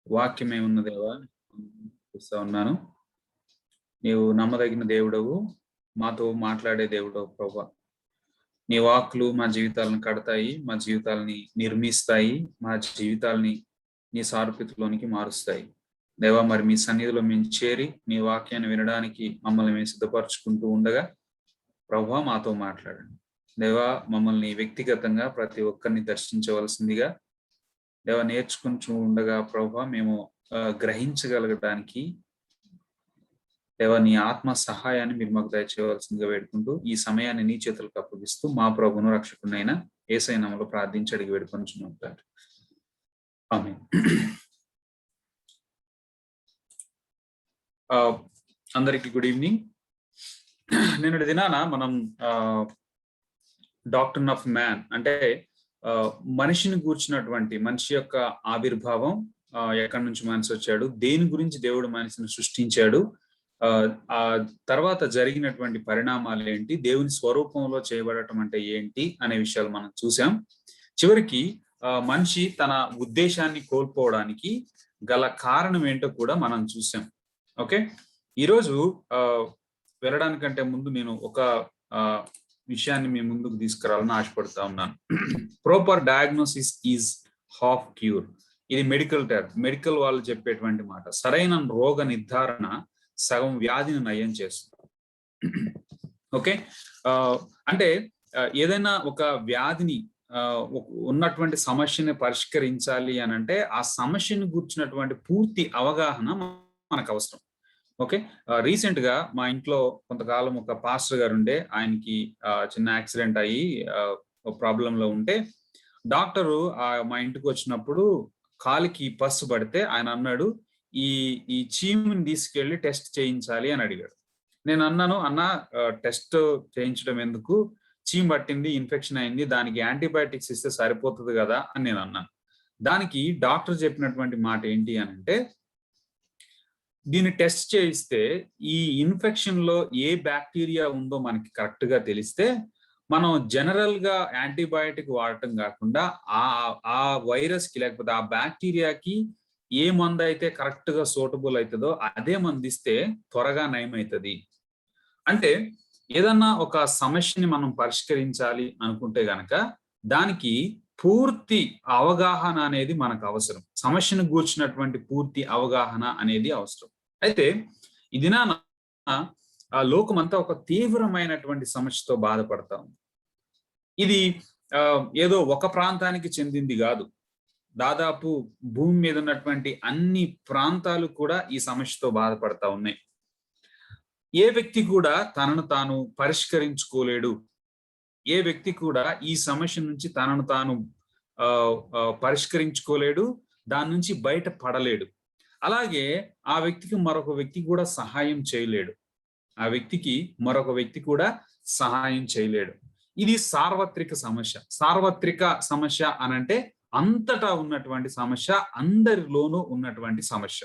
వాక్యమే ఉన్న దేవా చూస్తా ఉన్నాను. నీవు నమ్మదగిన దేవుడవు, మాతో మాట్లాడే దేవుడవు ప్రభా. నీ వాక్కులు మా జీవితాలను కడతాయి, మా జీవితాలని నిర్మిస్తాయి, మా జీవితాలని నీ సారూప్యతలోనికి మారుస్తాయి. దేవా, మరి మీ సన్నిధిలో మేము చేరి నీ వాక్యాన్ని వినడానికి మమ్మల్ని మేము సిద్ధపరచుకుంటూ ఉండగా ప్రభా మాతో మాట్లాడండి. దేవా, మమ్మల్ని వ్యక్తిగతంగా ప్రతి ఒక్కరిని దర్శించవలసిందిగా దేవా నేర్చుకుంటూ ఉండగా ప్రభా మేము గ్రహించగలగడానికి దేవా నీ ఆత్మ సహాయాన్ని మీరు మాకు దయచేయవలసిందిగా వేడుకుంటూ ఈ సమయాన్ని నీ చేతులకు అప్పగిస్తూ మా ప్రభును రక్షకునైన యేసయ్య నామములో ప్రార్థించి అడిగి వేడుకొనుచున్నాం తండ్రి. ఆమేన్. అందరికి గుడ్ ఈవినింగ్. నిన్నటి దినాన మనం డాక్ట్రిన్ ఆఫ్ మ్యాన్ అంటే మనిషిని గూర్చినటువంటి మనిషి యొక్క ఆవిర్భావం, ఎక్కడి నుంచి మనిషి వచ్చాడు, దేని గురించి దేవుడు మనిషిని సృష్టించాడు, ఆ తర్వాత జరిగినటువంటి పరిణామాలు ఏంటి, దేవుని స్వరూపంలో చేయబడటం అంటే ఏంటి అనే విషయాలు మనం చూసాం. చివరికి మనిషి తన ఉద్దేశాన్ని కోల్పోవడానికి గల కారణం ఏంటో కూడా మనం చూసాం. ఓకే, ఈరోజు వెళ్ళడానికంటే ముందు నేను ఒక విషయాన్ని మీ ముందుకు తీసుకురావాలని ఆశపడతా ఉన్నాను. Proper diagnosis is half cure. ఇది మెడికల్ టర్మ్, మెడికల్ వాళ్ళు చెప్పేటువంటి మాట. సరైన రోగ నిర్ధారణ సగం వ్యాధిని నయం చేస్తుంది. ఓకే, అంటే ఏదైనా ఒక వ్యాధిని ఉన్నటువంటి సమస్యని పరిష్కరించాలి అని అంటే ఆ సమస్యను గుర్చినటువంటి పూర్తి అవగాహన మనకు అవసరం. ఓకే, రీసెంట్ గా మా ఇంట్లో కొంతకాలం ఒక పాస్టర్ గారు ఉండే, ఆయనకి చిన్న యాక్సిడెంట్ అయ్యి ప్రాబ్లం లో ఉంటే డాక్టరు మా ఇంటికి వచ్చినప్పుడు కాలికి పస్సు పడితే ఆయన అన్నాడు, ఈ చీముని తీసుకెళ్లి టెస్ట్ చేయించాలి అని అడిగాడు. నేను అన్నాను, అన్న టెస్ట్ చేయించడం ఎందుకు, చీమ్ పట్టింది, ఇన్ఫెక్షన్ అయింది, దానికి యాంటీబయాటిక్స్ ఇస్తే సరిపోతుంది కదా అని నేను అన్నాను. దానికి డాక్టర్ చెప్పినటువంటి మాట ఏంటి అని అంటే, దీన్ని టెస్ట్ చేయిస్తే ఈ ఇన్ఫెక్షన్ లో ఏ బ్యాక్టీరియా ఉందో మనకి కరెక్ట్ గా తెలిస్తే మనం జనరల్ గా యాంటీబయాటిక్ వాడటం కాకుండా ఆ వైరస్ కి లేకపోతే ఆ బ్యాక్టీరియాకి ఏ మందు అయితే కరెక్ట్ గా సూటబుల్ అవుతుందో అదే మందు ఇస్తే త్వరగా నయమవుతుంది. అంటే ఏదన్నా ఒక సమస్యని మనం పరిష్కరించాలి అనుకుంటే గనక దానికి పూర్తి అవగాహన అనేది మనకు అవసరం. సమస్యను గూర్చినటువంటి పూర్తి అవగాహన అనేది అవసరం. అయితే ఈ దినాన లోకమంతా ఒక తీవ్రమైనటువంటి సమస్యతో బాధపడతా ఉంది. ఇది ఏదో ఒక ప్రాంతానికి చెందింది కాదు, దాదాపు భూమి మీద ఉన్నటువంటి అన్ని ప్రాంతాలు కూడా ఈ సమస్యతో బాధపడతా ఉన్నాయి. ఏ వ్యక్తి కూడా తనను తాను పరిష్కరించుకోలేడు, ఏ వ్యక్తి కూడా ఈ సమస్య నుంచి తనను తాను పరిష్కరించుకోలేడు, దాని నుంచి బయట పడలేడు. అలాగే ఆ వ్యక్తికి మరొక వ్యక్తి కూడా సహాయం చేయలేడు, ఆ వ్యక్తికి మరొక వ్యక్తి కూడా సహాయం చేయలేడు. ఇది సార్వత్రిక సమస్య. సార్వత్రిక సమస్య అనంటే అంతటా ఉన్నటువంటి సమస్య, అందరిలోనూ ఉన్నటువంటి సమస్య.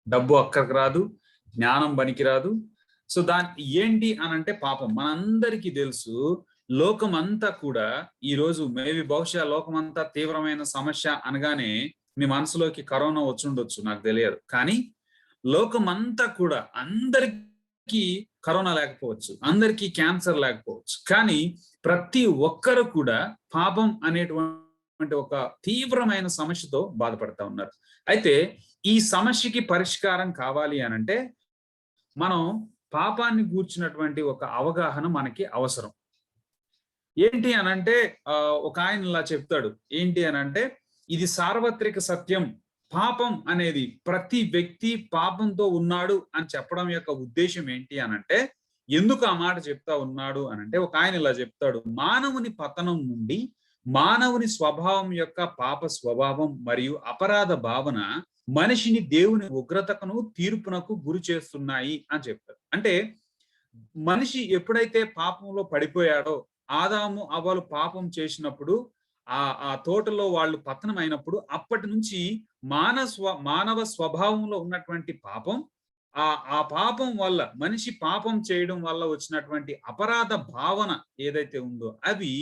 డబ్బు అక్కడికి రాదు, జ్ఞానం పనికిరాదు. సో దాని ఏంటి అనంటే పాపం. మనందరికీ తెలుసు, లోకమంతా కూడా ఈరోజు బహుశా లోకమంతా తీవ్రమైన సమస్య అనగానే మీ మనసులోకి కరోనా వచ్చుండొచ్చు, నాకు తెలియదు. కానీ లోకమంతా కూడా, అందరికీ కరోనా లేకపోవచ్చు, అందరికీ క్యాన్సర్ లేకపోవచ్చు, కానీ ప్రతి ఒక్కరు కూడా పాపం అనేటువంటి ఒక తీవ్రమైన సమస్యతో బాధపడతా ఉన్నారు. అయితే ఈ సమస్యకి పరిష్కారం కావాలి అనంటే మనం పాపాన్ని గూర్చినటువంటి ఒక అవగాహన మనకి అవసరం. ఏంటి అనంటే ఒక ఆయన ఇలా చెప్తాడు, ఏంటి అనంటే ఇది సార్వత్రిక సత్యం. పాపం అనేది ప్రతి వ్యక్తి పాపంతో ఉన్నాడు అని చెప్పడం యొక్క ఉద్దేశం ఏంటి అనంటే, ఎందుకు ఆ మాట చెప్తా ఉన్నాడు అనంటే, ఒక ఆయన ఇలా చెప్తాడు, మానవుని పతనం నుండి మానవుని స్వభావం యొక్క పాప స్వభావం మరియు అపరాధ భావన మనిషిని దేవుని ఉగ్రతకును తీర్పునకు గురి చేస్తున్నాయి అని చెప్తారు. అంటే మనిషి ఎప్పుడైతే పాపంలో పడిపోయాడో, ఆదాము అవ్వలు పాపం చేసినప్పుడు, ఆ తోటలో వాళ్ళు పతనం అయినప్పుడు, అప్పటి నుంచి మానవ స్వభావంలో ఉన్నటువంటి పాపం, ఆ పాపం వల్ల, మనిషి పాపం చేయడం వల్ల వచ్చినటువంటి అపరాధ భావన ఏదైతే ఉందో అవి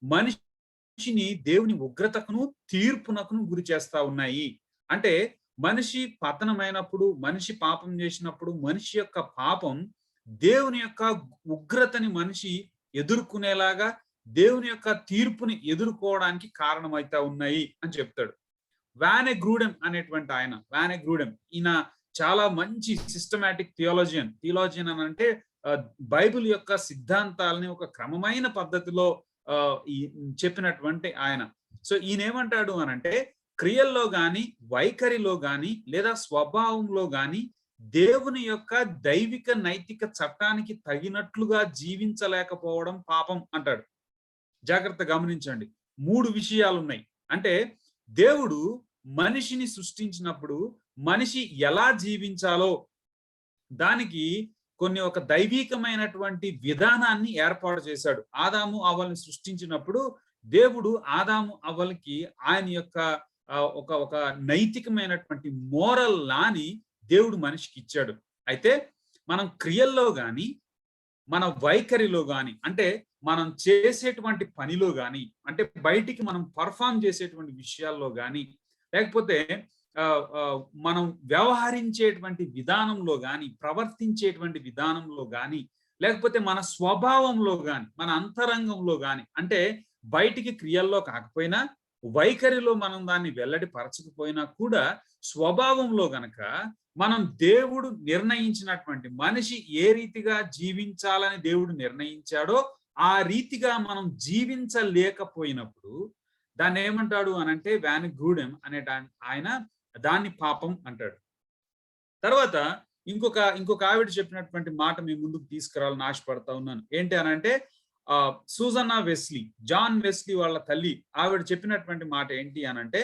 మనిషిని దేవుని ఉగ్రతకును తీర్పునకును గురి చేస్తా ఉన్నాయి అంటే మనిషి పతనమైనప్పుడు, మనిషి పాపం చేసినప్పుడు, మనిషి యొక్క పాపం దేవుని యొక్క ఉగ్రతని మనిషి ఎదుర్కొనేలాగా, దేవుని యొక్క తీర్పుని ఎదుర్కోవడానికి కారణమైతా ఉన్నాయి అని చెప్తాడు. వానె గ్రూడెం అనేటువంటి ఆయన, వానె గ్రూడెం, ఈయన చాలా మంచి సిస్టమాటిక్ థియాలజియన్ అని అంటే బైబిల్ యొక్క సిద్ధాంతాలని ఒక క్రమమైన పద్ధతిలో చెప్పినటువంటి ఆయన. సో ఈయన ఏమంటాడు అనంటే, క్రియల్లో గాని, వైఖరిలో గాని, లేదా స్వభావంలో గాని దేవుని యొక్క దైవిక నైతిక చట్టానికి తగినట్లుగా జీవించలేకపోవడం పాపం అంటాడు. జాగ్రత్త గమనించండి, 3 విషయాలు ఉన్నాయి. అంటే దేవుడు మనిషిని సృష్టించినప్పుడు మనిషి ఎలా జీవించాలో దానికి కొన్ని ఒక దైవికమైనటువంటి విధానాన్ని ఏర్పాటు చేశాడు. ఆదాము అవ్వల్ని సృష్టించినప్పుడు దేవుడు ఆదాము అవ్వలకి ఆయన యొక్క ఒక నైతికమైనటువంటి మోరల్ లాని దేవుడు మనిషికి ఇచ్చాడు. అయితే మనం క్రియల్లో గాని, మన వైఖరిలో గాని, అంటే మనం చేసేటువంటి పనిలో గాని, అంటే బయటికి మనం పర్ఫామ్ చేసేటువంటి విషయాల్లో గాని, లేకపోతే మనం వ్యవహరించేటువంటి విధానంలో గాని, ప్రవర్తించేటువంటి విధానంలో గాని, లేకపోతే మన స్వభావంలో గాని, మన అంతరంగంలో గాని, అంటే బయటికి క్రియల్లో కాకపోయినా, వైఖరిలో మనం దాన్ని వెల్లడి పరచకపోయినా కూడా స్వభావంలో గనక మనం దేవుడు నిర్ణయించినటువంటి మనిషి ఏ రీతిగా జీవించాలని దేవుడు నిర్ణయించాడో ఆ రీతిగా మనం జీవించలేకపోయినప్పుడు దాన్ని ఏమంటాడు అనంటే వాన్ గ్రూడెం అనే ఆయన దాన్ని పాపం అంటాడు. తర్వాత ఇంకొక ఆవిడ చెప్పినటువంటి మాట మీ ముందుకు తీసుకురావాలని ఆశపడతా ఉన్నాను. ఏంటి అనంటే సూజన్నా వెస్లీ, జాన్ వెస్లీ వాళ్ళ తల్లి, ఆవిడ చెప్పినటువంటి మాట ఏంటి అనంటే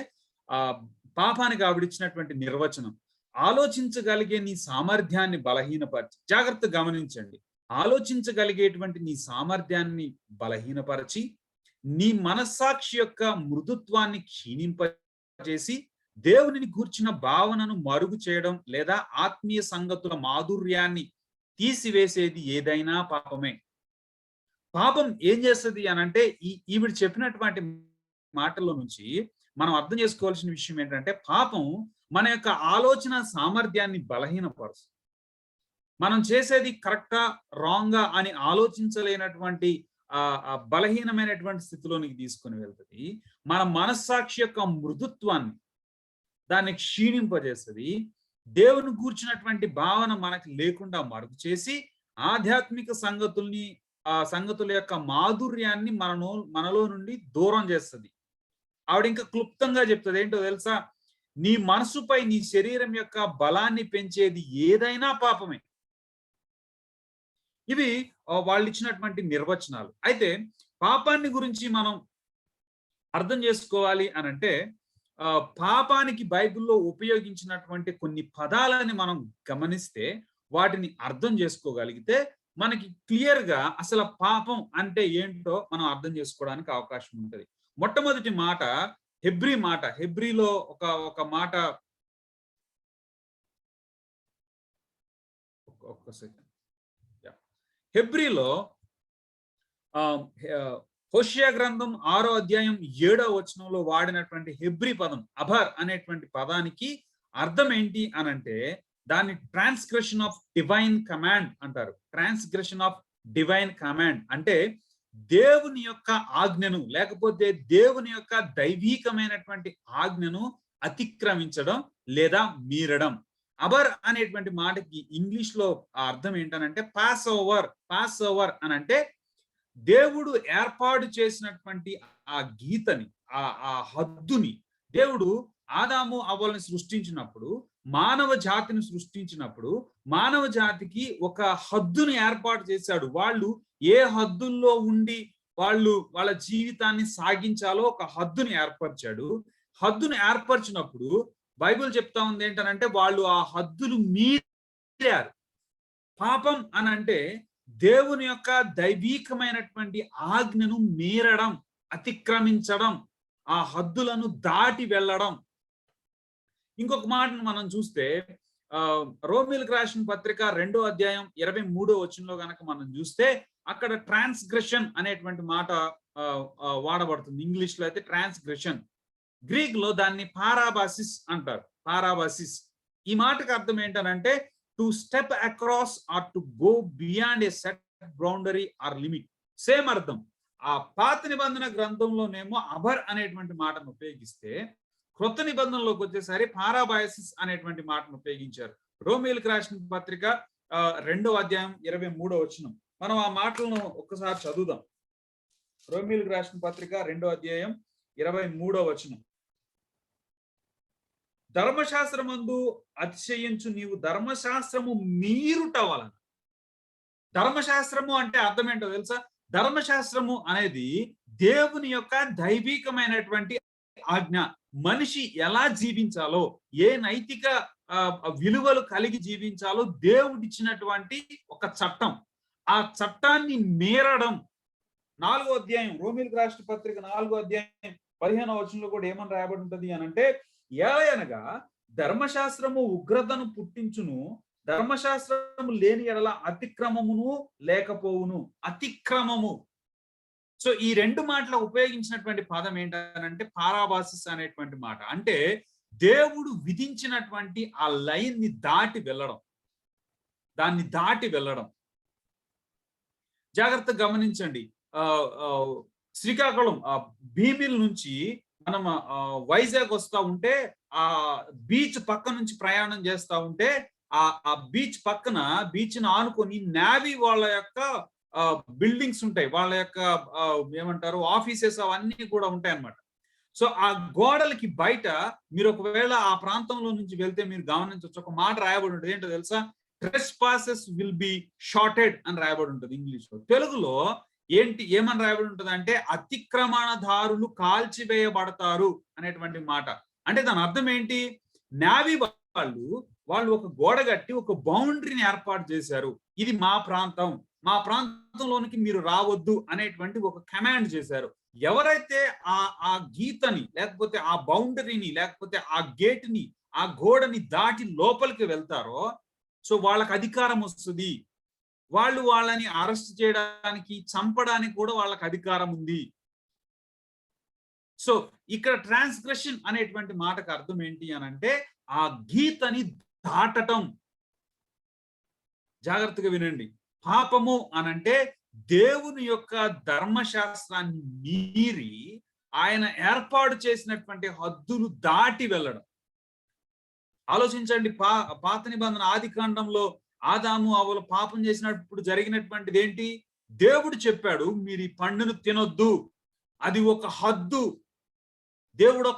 పాపానికి ఆవిడ ఇచ్చినటువంటి నిర్వచనం, ఆలోచించగలిగే నీ సామర్థ్యాన్ని బలహీనపరిచి, జాగ్రత్త గమనించండి, ఆలోచించగలిగేటువంటి నీ సామర్థ్యాన్ని బలహీనపరిచి, నీ మనస్సాక్షి యొక్క మృదుత్వాన్ని క్షీణింపజేసి, దేవునిని గూర్చిన భావనను మరుగు చేయడం లేదా ఆత్మీయ సంగతుల మాధుర్యాన్ని తీసివేసేది ఏదైనా పాపమే. పాపం ఏం చేస్తుంది అనంటే ఈవిడ చెప్పినటువంటి మాటల్లో నుంచి మనం అర్థం చేసుకోవాల్సిన విషయం ఏంటంటే, పాపం మన యొక్క ఆలోచన సామర్థ్యాన్ని బలహీనపరుస్తుంది. మనం చేసేది కరెక్టా రాంగా అని ఆలోచించలేనటువంటి బలహీనమైనటువంటి స్థితిలోనికి తీసుకుని వెళ్తుంది. మన మనస్సాక్షి యొక్క మృదుత్వాన్ని దాన్ని క్షీణింపజేస్తుంది. దేవుని గూర్చినటువంటి భావన మనకి లేకుండా మరుగు చేసి ఆధ్యాత్మిక సంగతుల యొక్క మాధుర్యాన్ని మనలో నుండి దూరం చేస్తుంది. ఆవిడ ఇంకా క్లుప్తంగా చెప్తుంది, ఏంటో తెలుసా, నీ మనసుపై నీ శరీరం యొక్క బలాన్ని పెంచేది ఏదైనా పాపమే. ఇవి వాళ్ళు ఇచ్చినటువంటి నిర్వచనాలు. అయితే పాపాన్ని గురించి మనం అర్థం చేసుకోవాలి అనంటే పాపానికి బైబిల్లో ఉపయోగించినటువంటి కొన్ని పదాలని మనం గమనిస్తే, వాటిని అర్థం చేసుకోగలిగితే మనకి క్లియర్ గా అసలు పాపం అంటే ఏంటో మనం అర్థం చేసుకోవడానికి అవకాశం ఉంటుంది. మొట్టమొదటి మాట హెబ్రీ మాట. హెబ్రీలో ఒక మాట, ఒక్క సెకండ్, హెబ్రీలో హోషేయ గ్రంథం 6వ అధ్యాయం 7వ వచనంలో వాడినటువంటి హెబ్రీ పదం అబర్ అనేటువంటి పదానికి అర్థం ఏంటి అనంటే, దాన్ని ట్రాన్స్గ్రెషన్ ఆఫ్ డివైన్ కమాండ్ అంటారు. ట్రాన్స్గ్రెషన్ ఆఫ్ డివైన్ కమాండ్ అంటే దేవుని యొక్క ఆజ్ఞను, లేకపోతే దేవుని యొక్క దైవీకమైనటువంటి ఆజ్ఞను అతిక్రమించడం లేదా మీరడం. అబర్ అనేటువంటి మాటకి ఇంగ్లీష్ లో అర్థం ఏంటనంటే పాస్ ఓవర్ అనంటే దేవుడు ఏర్పాటు చేసినటువంటి ఆ గీతని, ఆ హద్దుని, దేవుడు ఆదాము అవ్వల్ని సృష్టించినప్పుడు, మానవ జాతిని సృష్టించినప్పుడు మానవ జాతికి ఒక హద్దుని ఏర్పాటు చేశాడు. వాళ్ళు ఏ హద్దుల్లో ఉండి వాళ్ళ జీవితాన్ని సాగించాలో ఒక హద్దుని ఏర్పరిచాడు. హద్దుని ఏర్పరిచినప్పుడు బైబిల్ చెప్తా ఉంది ఏంటనంటే, వాళ్ళు ఆ హద్దులు మీరారు. పాపం అనంటే దేవుని యొక్క దైవీకమైనటువంటి ఆజ్ఞను మీరడం, అతిక్రమించడం, ఆ హద్దులను దాటి వెళ్ళడం. ఇంకొక మాటను మనం చూస్తే రోమీలకు రాసిన పత్రిక 2వ అధ్యాయం 23వ వచనంలో గనక మనం చూస్తే అక్కడ ట్రాన్స్గ్రెషన్ అనేటువంటి మాట వాడబడుతుంది. ఇంగ్లీష్ లో అయితే ట్రాన్స్గ్రెషన్, గ్రీక్ లో దాన్ని పారాబాసిస్ అంటారు. పారాబాసిస్. ఈ మాటకు అర్థం ఏంటనంటే to step across or to go beyond a set boundary or limit. Same అర్థం. ఆ పాత నిబంధన గ్రంథంలోనేమో అబర్ అనేటువంటి మాటను ఉపయోగిస్తే, క్రొత్త నిబంధనలోకి వచ్చేసరి పారాబయాసిస్ అనేటువంటి మాటను ఉపయోగించారు. రోమీయులకు రాసిన పత్రిక 2వ అధ్యాయం 23వ వచనం. మనం ఆ మాటలను ఒక్కసారి చదువుదాం. రోమీయులకు రాసిన పత్రిక 2వ అధ్యాయం 23వ వచనం. ధర్మశాస్త్రమందు అతిశయించు నీవు ధర్మశాస్త్రము మీరుట వలన. ధర్మశాస్త్రము అంటే అర్థం ఏంటో తెలుసా? ధర్మశాస్త్రము అనేది దేవుని యొక్క దైవికమైనటువంటి ఆజ్ఞ. మనిషి ఎలా జీవించాలో, ఏ నైతిక విలువలు కలిగి జీవించాలో దేవుడిచ్చినటువంటి ఒక చట్టం. ఆ చట్టాన్ని మీరడం. 4వ అధ్యాయం రోమీయులకు రాసిన పత్రిక 4వ అధ్యాయం 15వ వచనంలో కూడా ఏమని రాయబడి ఉంటది అనంటే, ఏలయనగా ధర్మశాస్త్రము ఉగ్రతను పుట్టించును, ధర్మశాస్త్రము లేని ఎడల అతిక్రమమును లేకపోవును. అతిక్రమము. సో ఈ 2 మాటలు ఉపయోగించినటువంటి పదం ఏంటంటే పారాబాసిస్ అనేటువంటి మాట. అంటే దేవుడు విధించినటువంటి ఆ లైన్ ని దాటి వెళ్ళడం, దాన్ని దాటి వెళ్ళడం. జాగ్రత్తగా గమనించండి. శ్రీకాకుళం భీమిల్ నుంచి మనం వైజాగ్ వస్తా ఉంటే, ఆ బీచ్ పక్క నుంచి ప్రయాణం చేస్తా ఉంటే, ఆ బీచ్ పక్కన, బీచ్ ని ఆనుకొని నేవీ వాళ్ళ యొక్క బిల్డింగ్స్ ఉంటాయి. వాళ్ళ యొక్క ఏమంటారు ఆఫీసెస్ అవన్నీ కూడా ఉంటాయి అన్నమాట. సో ఆ గోడలకి బయట మీరు ఒకవేళ ఆ ప్రాంతంలో నుంచి వెళ్తే మీరు గమనించవచ్చు, ఒక మాట రాయబడి ఉంటుంది. ఏంటో తెలుసా? ట్రెస్పాసెస్ విల్ బి షార్టెడ్ అని రాయబడి ఉంటుంది ఇంగ్లీష్ లో. తెలుగులో ఏమని రాయబడి ఉంటుంది అంటే అతిక్రమణదారులు కాల్చివేయబడతారు అనేటువంటి మాట. అంటే దాని అర్థం ఏంటి? నేవీ వాళ్ళు ఒక గోడ కట్టి ఒక బౌండరీని ఏర్పాటు చేశారు. ఇది మా ప్రాంతం, మా ప్రాంతంలోనికి మీరు రావద్దు అనేటువంటి ఒక కమాండ్ చేశారు. ఎవరైతే ఆ గీతని, లేకపోతే ఆ బౌండరీని, లేకపోతే ఆ గేట్ ని, ఆ గోడని దాటి లోపలికి వెళ్తారో, సో వాళ్ళకి అధికారం వస్తుంది. వాళ్ళని అరెస్ట్ చేయడానికి, చంపడానికి కూడా వాళ్ళకి అధికారం ఉంది. సో ఇక్కడ ట్రాన్స్గ్రెషన్ అనేటువంటి మాటకు అర్థం ఏంటి అనంటే ఆ గీతని దాటటం. జాగ్రత్తగా వినండి. పాపము అనంటే దేవుని యొక్క ధర్మశాస్త్రాన్ని మీరి ఆయన ఏర్పాటు చేసినటువంటి హద్దులు దాటి వెళ్ళడం. ఆలోచించండి. పాత నిబంధన ఆది కాండంలో ఆదాము అవ్వలు పాపం చేసినప్పుడు జరిగినటువంటిది ఏంటి? దేవుడు చెప్పాడు మీరు ఈ పండును తినొద్దు, అది ఒక హద్దు. దేవుడు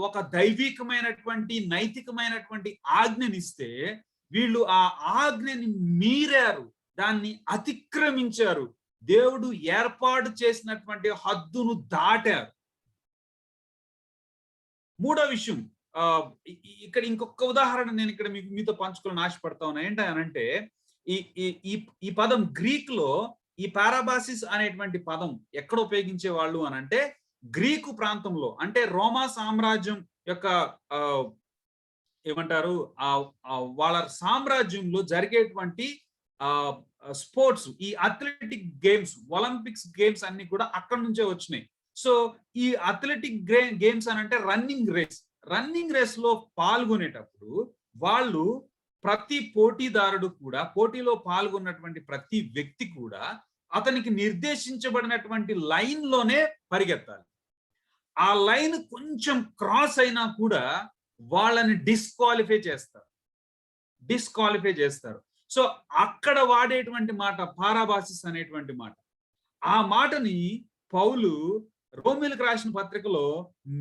ఒక దైవికమైనటువంటి నైతికమైనటువంటి ఆజ్ఞనిస్తే వీళ్ళు ఆ ఆజ్ఞని మీరారు, దాన్ని అతిక్రమించారు, దేవుడు ఏర్పాటు చేసినటువంటి హద్దును దాటారు. మూడో విషయం, ఇక్కడ ఇంకొక ఉదాహరణ నేను ఇక్కడ మీతో పంచుకోవాలని ఆశపడతా ఉన్నా. ఏంటంటే ఈ పదం గ్రీక్ లో ఈ పారాబాసిస్ అనేటువంటి పదం ఎక్కడ ఉపయోగించే వాళ్ళు అనంటే గ్రీకు ప్రాంతంలో, అంటే రోమా సామ్రాజ్యం యొక్క ఏమంటారు వాళ్ళ సామ్రాజ్యంలో జరిగేటువంటి స్పోర్ట్స్, ఈ అథ్లెటిక్ గేమ్స్, ఒలింపిక్స్ గేమ్స్ అన్ని కూడా అక్కడి నుంచే వచ్చినాయి. సో ఈ అథ్లెటిక్ గేమ్స్ అని అంటే రన్నింగ్ రేస్ లో పాల్గొనేటప్పుడు వాళ్ళు ప్రతి పోటీదారుడు కూడా, పోటీలో పాల్గొన్నటువంటి ప్రతి వ్యక్తి కూడా అతనికి నిర్దేశించబడినటువంటి లైన్ లోనే పరిగెత్తాలి. ఆ లైన్ కొంచెం క్రాస్ అయినా కూడా వాళ్ళని డిస్క్వాలిఫై చేస్తారు. సో అక్కడ వాడేటువంటి మాట పారాబాసిస్ అనేటువంటి మాట. ఆ మాటని పౌలు రోమీయులకు రాసిన పత్రికలో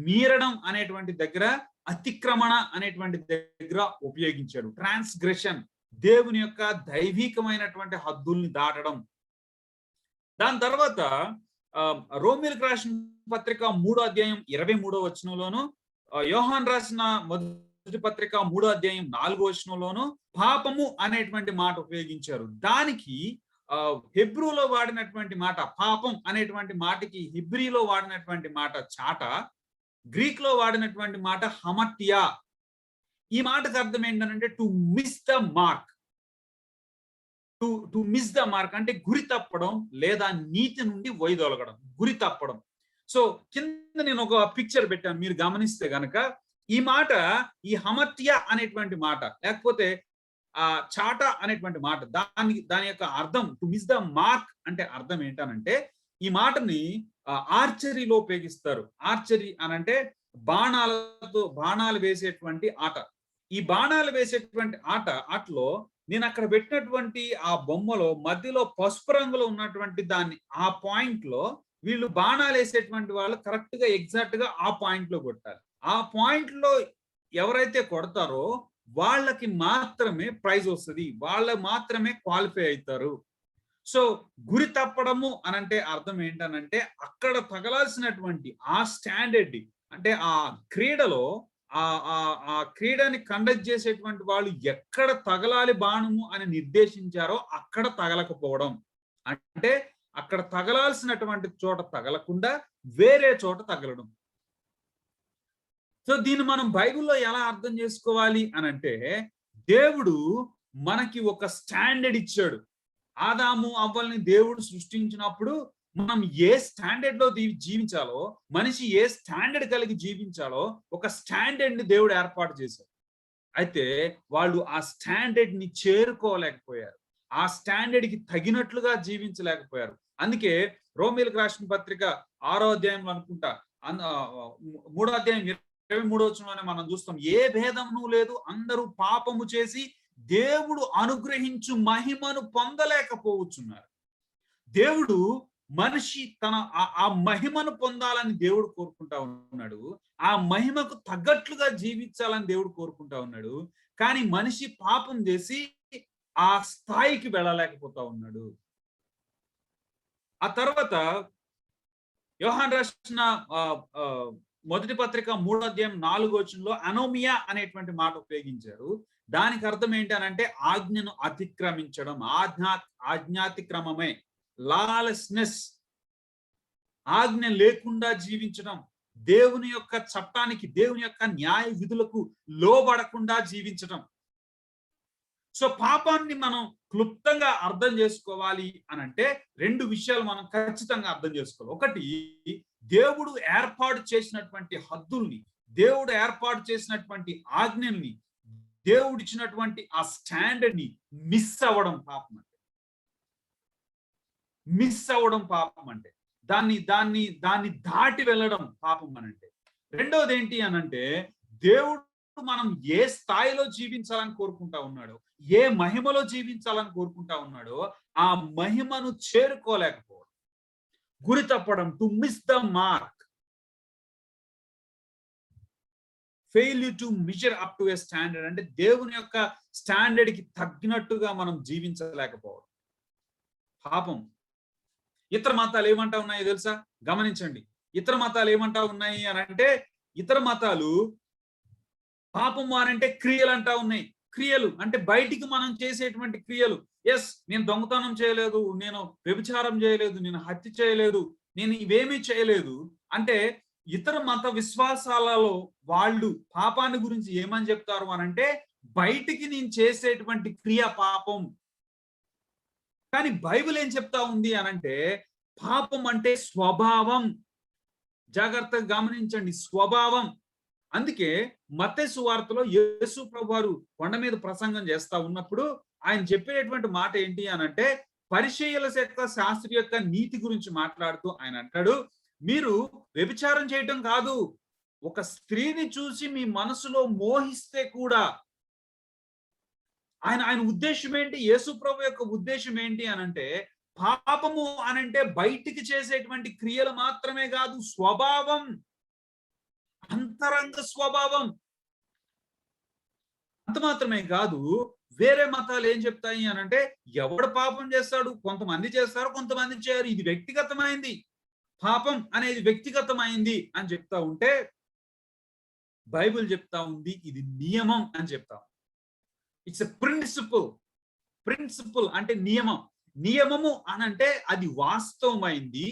మీరడం అనేటువంటి దగ్గర, అతిక్రమణ అనేటువంటి దగ్గర ఉపయోగించాడు. ట్రాన్స్గ్రెషన్, దేవుని యొక్క దైవికమైనటువంటి హద్దుల్ని దాటడం. దాని తర్వాత రోమీయులకు రాసిన పత్రిక 3వ అధ్యాయం 23వ వచనంలోను, యోహాన్ రాసిన మొదటి పత్రిక 3వ అధ్యాయం 4వ వచనంలోను పాపము అనేటువంటి మాట ఉపయోగించారు. దానికి హెబ్రూలో వాడినటువంటి మాట పాపం అనేటువంటి మాటకి హిబ్రీలో వాడినటువంటి మాట చాట, గ్రీక్ లో వాడినటువంటి మాట హమట్యా. ఈ మాటకు అర్థం ఏంటంటే to miss the mark. To miss the mark అంటే గురి తప్పడం లేదా నీతి నుండి వైదొలగడం, గురి తప్పడం. సో కింద నేను ఒక పిక్చర్ పెట్టాను, మీరు గమనిస్తే గనక ఈ మాట, ఈ హమత్య అనేటువంటి మాట, లేకపోతే చాట అనేటువంటి మాట, దాని యొక్క అర్థం టు మిస్ ద మార్క్ అంటే అర్థం ఏంటనంటే, ఈ మాటని ఆర్చరీలో ఉపయోగిస్తారు. ఆర్చరీ అనంటే బాణాలు వేసేటువంటి ఆట. ఈ బాణాలు వేసేటువంటి ఆటలో నేను అక్కడ పెట్టినటువంటి ఆ బొమ్మలో మధ్యలో పసుపు రంగులో ఉన్నటువంటి దాన్ని, ఆ పాయింట్ లో వీళ్ళు బాణాలు వేసేటువంటి వాళ్ళు కరెక్ట్ గా ఎగ్జాక్ట్ గా ఆ పాయింట్ లో కొట్టాలి. ఆ పాయింట్ లో ఎవరైతే కొడతారో వాళ్ళకి మాత్రమే ప్రైజ్ వస్తుంది, వాళ్ళు మాత్రమే క్వాలిఫై అవుతారు. సో గురి తప్పడము అనంటే అర్థం ఏంటనంటే, అక్కడ తగలాల్సినటువంటి ఆ స్టాండర్డ్, అంటే ఆ క్రీడలో ఆ క్రీడని కండక్ట్ చేసేటువంటి వాళ్ళు ఎక్కడ తగలాలి బాణము అని నిర్దేశించారో అక్కడ తగలకపోవడం, అంటే అక్కడ తగలాల్సినటువంటి చోట తగలకుండా వేరే చోట తగలడం. సో దీన్ని మనం బైబిల్లో ఎలా అర్థం చేసుకోవాలి అనంటే, దేవుడు మనకి ఒక స్టాండర్డ్ ఇచ్చాడు. ఆదాము అవ్వల్ని దేవుడు సృష్టించినప్పుడు మనం ఏ స్టాండర్డ్ లో జీవించాలో, మనిషి ఏ స్టాండర్డ్ కలిగి జీవించాలో ఒక స్టాండర్డ్ ని దేవుడు ఏర్పాటు చేశాడు. అయితే వాళ్ళు ఆ స్టాండర్డ్ ని చేరుకోలేకపోయారు, ఆ స్టాండర్డ్ కి తగినట్లుగా జీవించలేకపోయారు. అందుకే రోమీయులకు రాసిన పత్రిక 6వ అధ్యాయంలో అనుకుంటా 3వ అధ్యాయం 23వ వచనంలోనే మనం చూస్తాం, ఏ భేదమును లేదు, అందరూ పాపము చేసి దేవుడు అనుగ్రహించు మహిమను పొందలేకపోవచ్చున్నారు. దేవుడు మనిషి తన ఆ మహిమను పొందాలని దేవుడు కోరుకుంటా ఉన్నాడు, ఆ మహిమకు తగ్గట్లుగా జీవించాలని దేవుడు కోరుకుంటా ఉన్నాడు. కానీ మనిషి పాపం చేసి ఆ స్థాయికి వెళ్ళలేకపోతా ఉన్నాడు. ఆ తర్వాత యోహాను రాసిన మొదటి పత్రిక 3వ అధ్యాయం 4వ వచనంలో అనోమియా అనేటువంటి మాట ఉపయోగించారు. దానికి అర్థం ఏంటి అనంటే ఆజ్ఞను అతిక్రమించడం, ఆజ్ఞాతిక్రమమే, లాలెస్నెస్, ఆజ్ఞ లేకుండా జీవించడం, దేవుని యొక్క చట్టానికి, దేవుని యొక్క న్యాయ విధులకు లోబడకుండా జీవించడం. సో పాపాన్ని మనం క్లుప్తంగా అర్థం చేసుకోవాలి అనంటే 2 విషయాలు మనం ఖచ్చితంగా అర్థం చేసుకోవాలి. ఒకటి, దేవుడు ఏర్పాటు చేసినటువంటి హద్దుల్ని, దేవుడు ఏర్పాటు చేసినటువంటి ఆజ్ఞల్ని, దేవుడు ఇచ్చినటువంటి ఆ స్టాండర్డ్ ని మిస్ అవ్వడం పాపం అంటే. మిస్ అవ్వడం పాపం అంటే దాన్ని దాటి వెళ్ళడం పాపం అనంటే. రెండవది ఏంటి అనంటే, దేవుడు మనం ఏ స్థాయిలో జీవించాలని కోరుకుంటా ఉన్నాడో, ఏ మహిమలో జీవించాలని కోరుకుంటా ఉన్నాడో ఆ మహిమను చేరుకోలేకపోవడం, గురి తప్పడం, to miss the mark, failure to measure up to A standard, అంటే దేవుని యొక్క స్టాండర్డ్ కి తగ్గినట్టుగా మనం జీవించలేకపోవడం పాపం. ఇతర మతాలు ఏమంటా ఉన్నాయో తెలుసా? గమనించండి. ఇతర మతాలు ఏమంటా ఉన్నాయి అని అంటే, ఇతర మతాలు పాపము అనంటే క్రియలు అంటా ఉన్నాయి. క్రియలు అంటే బయటికి మనం చేసేటువంటి క్రియలు. ఎస్, నేను దొంగతనం చేయలేదు, నేను వ్యభిచారం చేయలేదు, నేను హత్య చేయలేదు, నేను ఇవేమీ చేయలేదు అంటే, ఇతర మత విశ్వాసాలలో వాళ్ళు పాపాన్ని గురించి ఏమని చెప్తారు అనంటే, బయటికి నేను చేసేటువంటి క్రియ పాపం. కానీ బైబిల్ ఏం చెప్తా ఉంది అనంటే, పాపం అంటే స్వభావం. జాగ్రత్తగా గమనించండి, స్వభావం. అందుకే మత్తయి సువార్తలో యేసు ప్రభువారు కొండ మీద ప్రసంగం చేస్తా ఉన్నప్పుడు ఆయన చెప్పేటువంటి మాట ఏంటి అనంటే, పరిసయ్యుల యొక్క శాస్త్రి యొక్క నీతి గురించి మాట్లాడుతూ ఆయన అంటాడు, మీరు వ్యభిచారం చేయటం కాదు, ఒక స్త్రీని చూసి మీ మనసులో మోహిస్తే కూడా. ఆయన ఉద్దేశం ఏంటి? యేసు ప్రభు యొక్క ఉద్దేశం ఏంటి అనంటే, పాపము అనంటే బయటికి చేసేటువంటి క్రియలు మాత్రమే కాదు, స్వభావం, అంతరంగ స్వభావం. అంత మాత్రమే కాదు, వేరే మతాలు ఏం చెప్తాయి అనంటే, ఎవడు పాపం చేస్తాడు, కొంతమంది చేస్తారు, కొంతమంది చేయరు, ఇది వ్యక్తిగతమైంది, పాపం అనేది వ్యక్తిగతమైంది అని చెప్తా ఉంటే, బైబిల్ చెప్తా ఉంది ఇది నియమం అని చెప్తాం. It's a principal. ప్రిన్సిపల్ అంటే నియమం. నియమము అనంటే అది వాస్తవమైంది,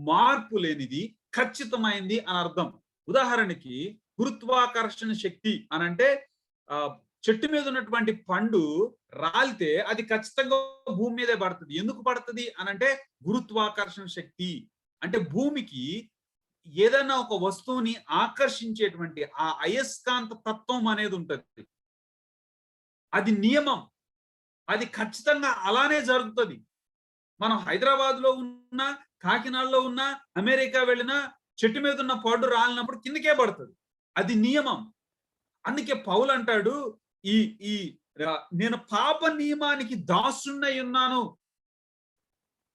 మార్పు లేనిది, ఖచ్చితమైంది అని అర్థం. ఉదాహరణకి గురుత్వాకర్షణ శక్తి అనంటే, చెట్టు మీద ఉన్నటువంటి పండు రాలితే అది ఖచ్చితంగా భూమి మీదే పడుతుంది. ఎందుకు పడుతుంది అనంటే, గురుత్వాకర్షణ శక్తి. అంటే భూమికి ఏదైనా ఒక వస్తువుని ఆకర్షించేటువంటి ఆ అయస్కాంత తత్వం అనేది ఉంటది. అది నియమం. అది ఖచ్చితంగా అలానే జరుగుతది. మనం హైదరాబాద్‌లో ఉన్నా, కాకినాడలో ఉన్నా, అమెరికా వెళ్ళినా చెట్టు మీద ఉన్న పండు రాలినప్పుడు కిందకే పడతది. అది నియమం. అందుకే పౌలంటాడు ఈ ఈ నేను పాప నియమానికి దాసుడినై ఉన్నాను.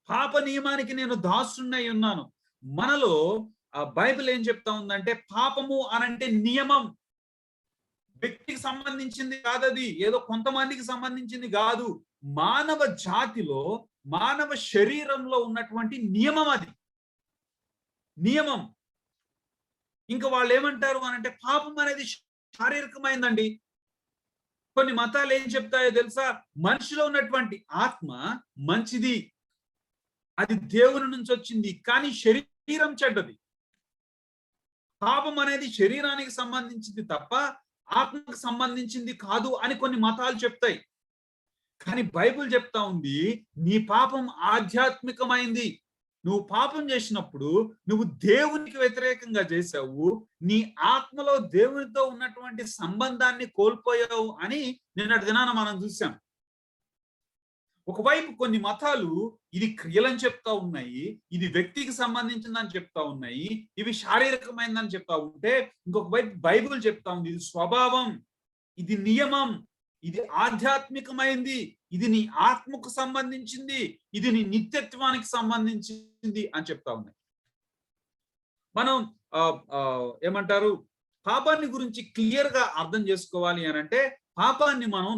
పాప నియమానికి నేను దాసుడినై ఉన్నాను. మనలో బైబిల్ ఏం చెప్తా ఉందంటే పాపము అనంటే నియమం. వ్యక్తికి సంబంధించింది కాదది. ఏదో కొంతమందికి సంబంధించింది కాదు. మానవ జాతిలో, మానవ శరీరంలో ఉన్నటువంటి నియమం అది. నియమం. ఇంక వాళ్ళేమంటారు అనంటే పాపం అనేది శారీరకమైందండి. కొన్ని మతాలు ఏం చెప్తాయో తెలుసా? మనిషిలో ఉన్నటువంటి ఆత్మ మంచిది. అది దేవుని నుంచి వచ్చింది. కానీ శరీరం చెడ్డది. పాపం అనేది శరీరానికి సంబంధించింది తప్ప ఆత్మకు సంబంధించింది కాదు అని కొన్ని మతాలు చెప్తాయి. కానీ బైబిల్ చెప్తా ఉంది నీ పాపం ఆధ్యాత్మికమైంది. నువ్వు పాపం చేసినప్పుడు నువ్వు దేవునికి వ్యతిరేకంగా చేశావు. నీ ఆత్మలో దేవునితో ఉన్నటువంటి సంబంధాన్ని కోల్పోయావు అని నిన్నటి దినాన మనం చూసాం. ఒకవైపు కొన్ని మతాలు ఇది క్రియలని చెప్తా ఉన్నాయి, ఇది వ్యక్తికి సంబంధించిందని చెప్తా ఉన్నాయి, ఇవి శారీరకమైనదని చెప్తా ఉంటే ఇంకొక వైపు బైబిల్ చెప్తా ఉంది ఇది స్వభావం, ఇది నియమం, ఇది ఆధ్యాత్మికమైంది, ఇది నీ ఆత్మకు సంబంధించింది, ఇది నీ నిత్యత్వానికి సంబంధించింది అని చెప్తా ఉన్నాయి. మనం ఏమంటారు పాపాన్ని గురించి క్లియర్ గా అర్థం చేసుకోవాలి అని అంటే పాపాన్ని మనం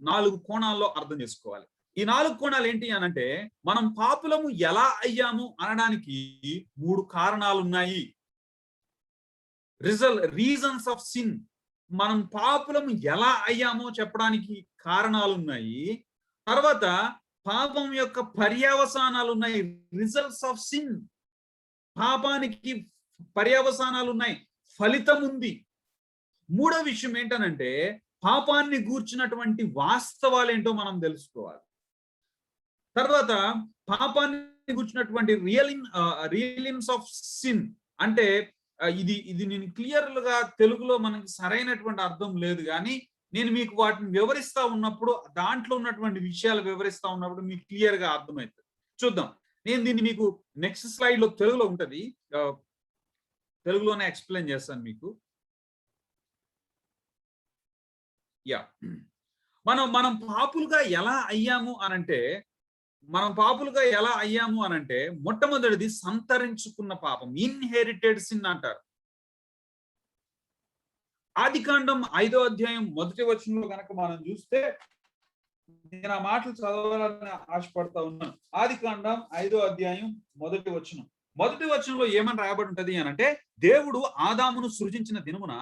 4 కోణాల్లో అర్థం చేసుకోవాలి. ఈ 4 కోణాలు ఏంటి అనంటే మనం పాపులము ఎలా అయ్యాము అనడానికి 3 కారణాలు ఉన్నాయి. Reasons of sin. మనం పాపులము ఎలా అయ్యామో చెప్పడానికి కారణాలు ఉన్నాయి. తర్వాత పాపం యొక్క పర్యవసానాలు ఉన్నాయి. Results of sin. పాపానికి పర్యవసానాలు ఉన్నాయి, ఫలితం ఉంది. మూడో విషయం ఏంటనంటే పాపాన్ని గూర్చినటువంటి వాస్తవాలు ఏంటో మనం తెలుసుకోవాలి. తర్వాత పాపాన్ని గూర్చినటువంటి రియలిన్స్ ఆఫ్ సిన్ అంటే ఇది నేను క్లియర్‌గా తెలుగులో మనకి సరైనటువంటి అర్థం లేదు గానీ నేను మీకు వాటిని వివరిస్తా ఉన్నప్పుడు దాంట్లో ఉన్నటువంటి విషయాలు వివరిస్తా ఉన్నప్పుడు మీకు క్లియర్‌గా అర్థమవుతుంది. చూద్దాం. నేను దీన్ని మీకు నెక్స్ట్ స్లైడ్‌లో తెలుగులో ఉంటది. తెలుగులోనే ఎక్స్‌ప్లెయిన్ చేస్తాను మీకు. మనం పాపులుగా ఎలా అయ్యాము అనంటే మొట్టమొదటిది సంతరించుకున్న పాపం, ఇన్హెరిటెడ్ సిన్ అంటారు. ఆదికాండం 5వ అధ్యాయం 1వ వచనంలో గనక మనం చూస్తే నేను ఆ మాటలు చదవాలని ఆశపడతా ఉన్నాను. ఆదికాండం 5వ అధ్యాయం 1వ వచనం. 1వ వచనంలో ఏమని రాయబడి ఉంటది అనంటే దేవుడు ఆదామును సృజించిన దినమున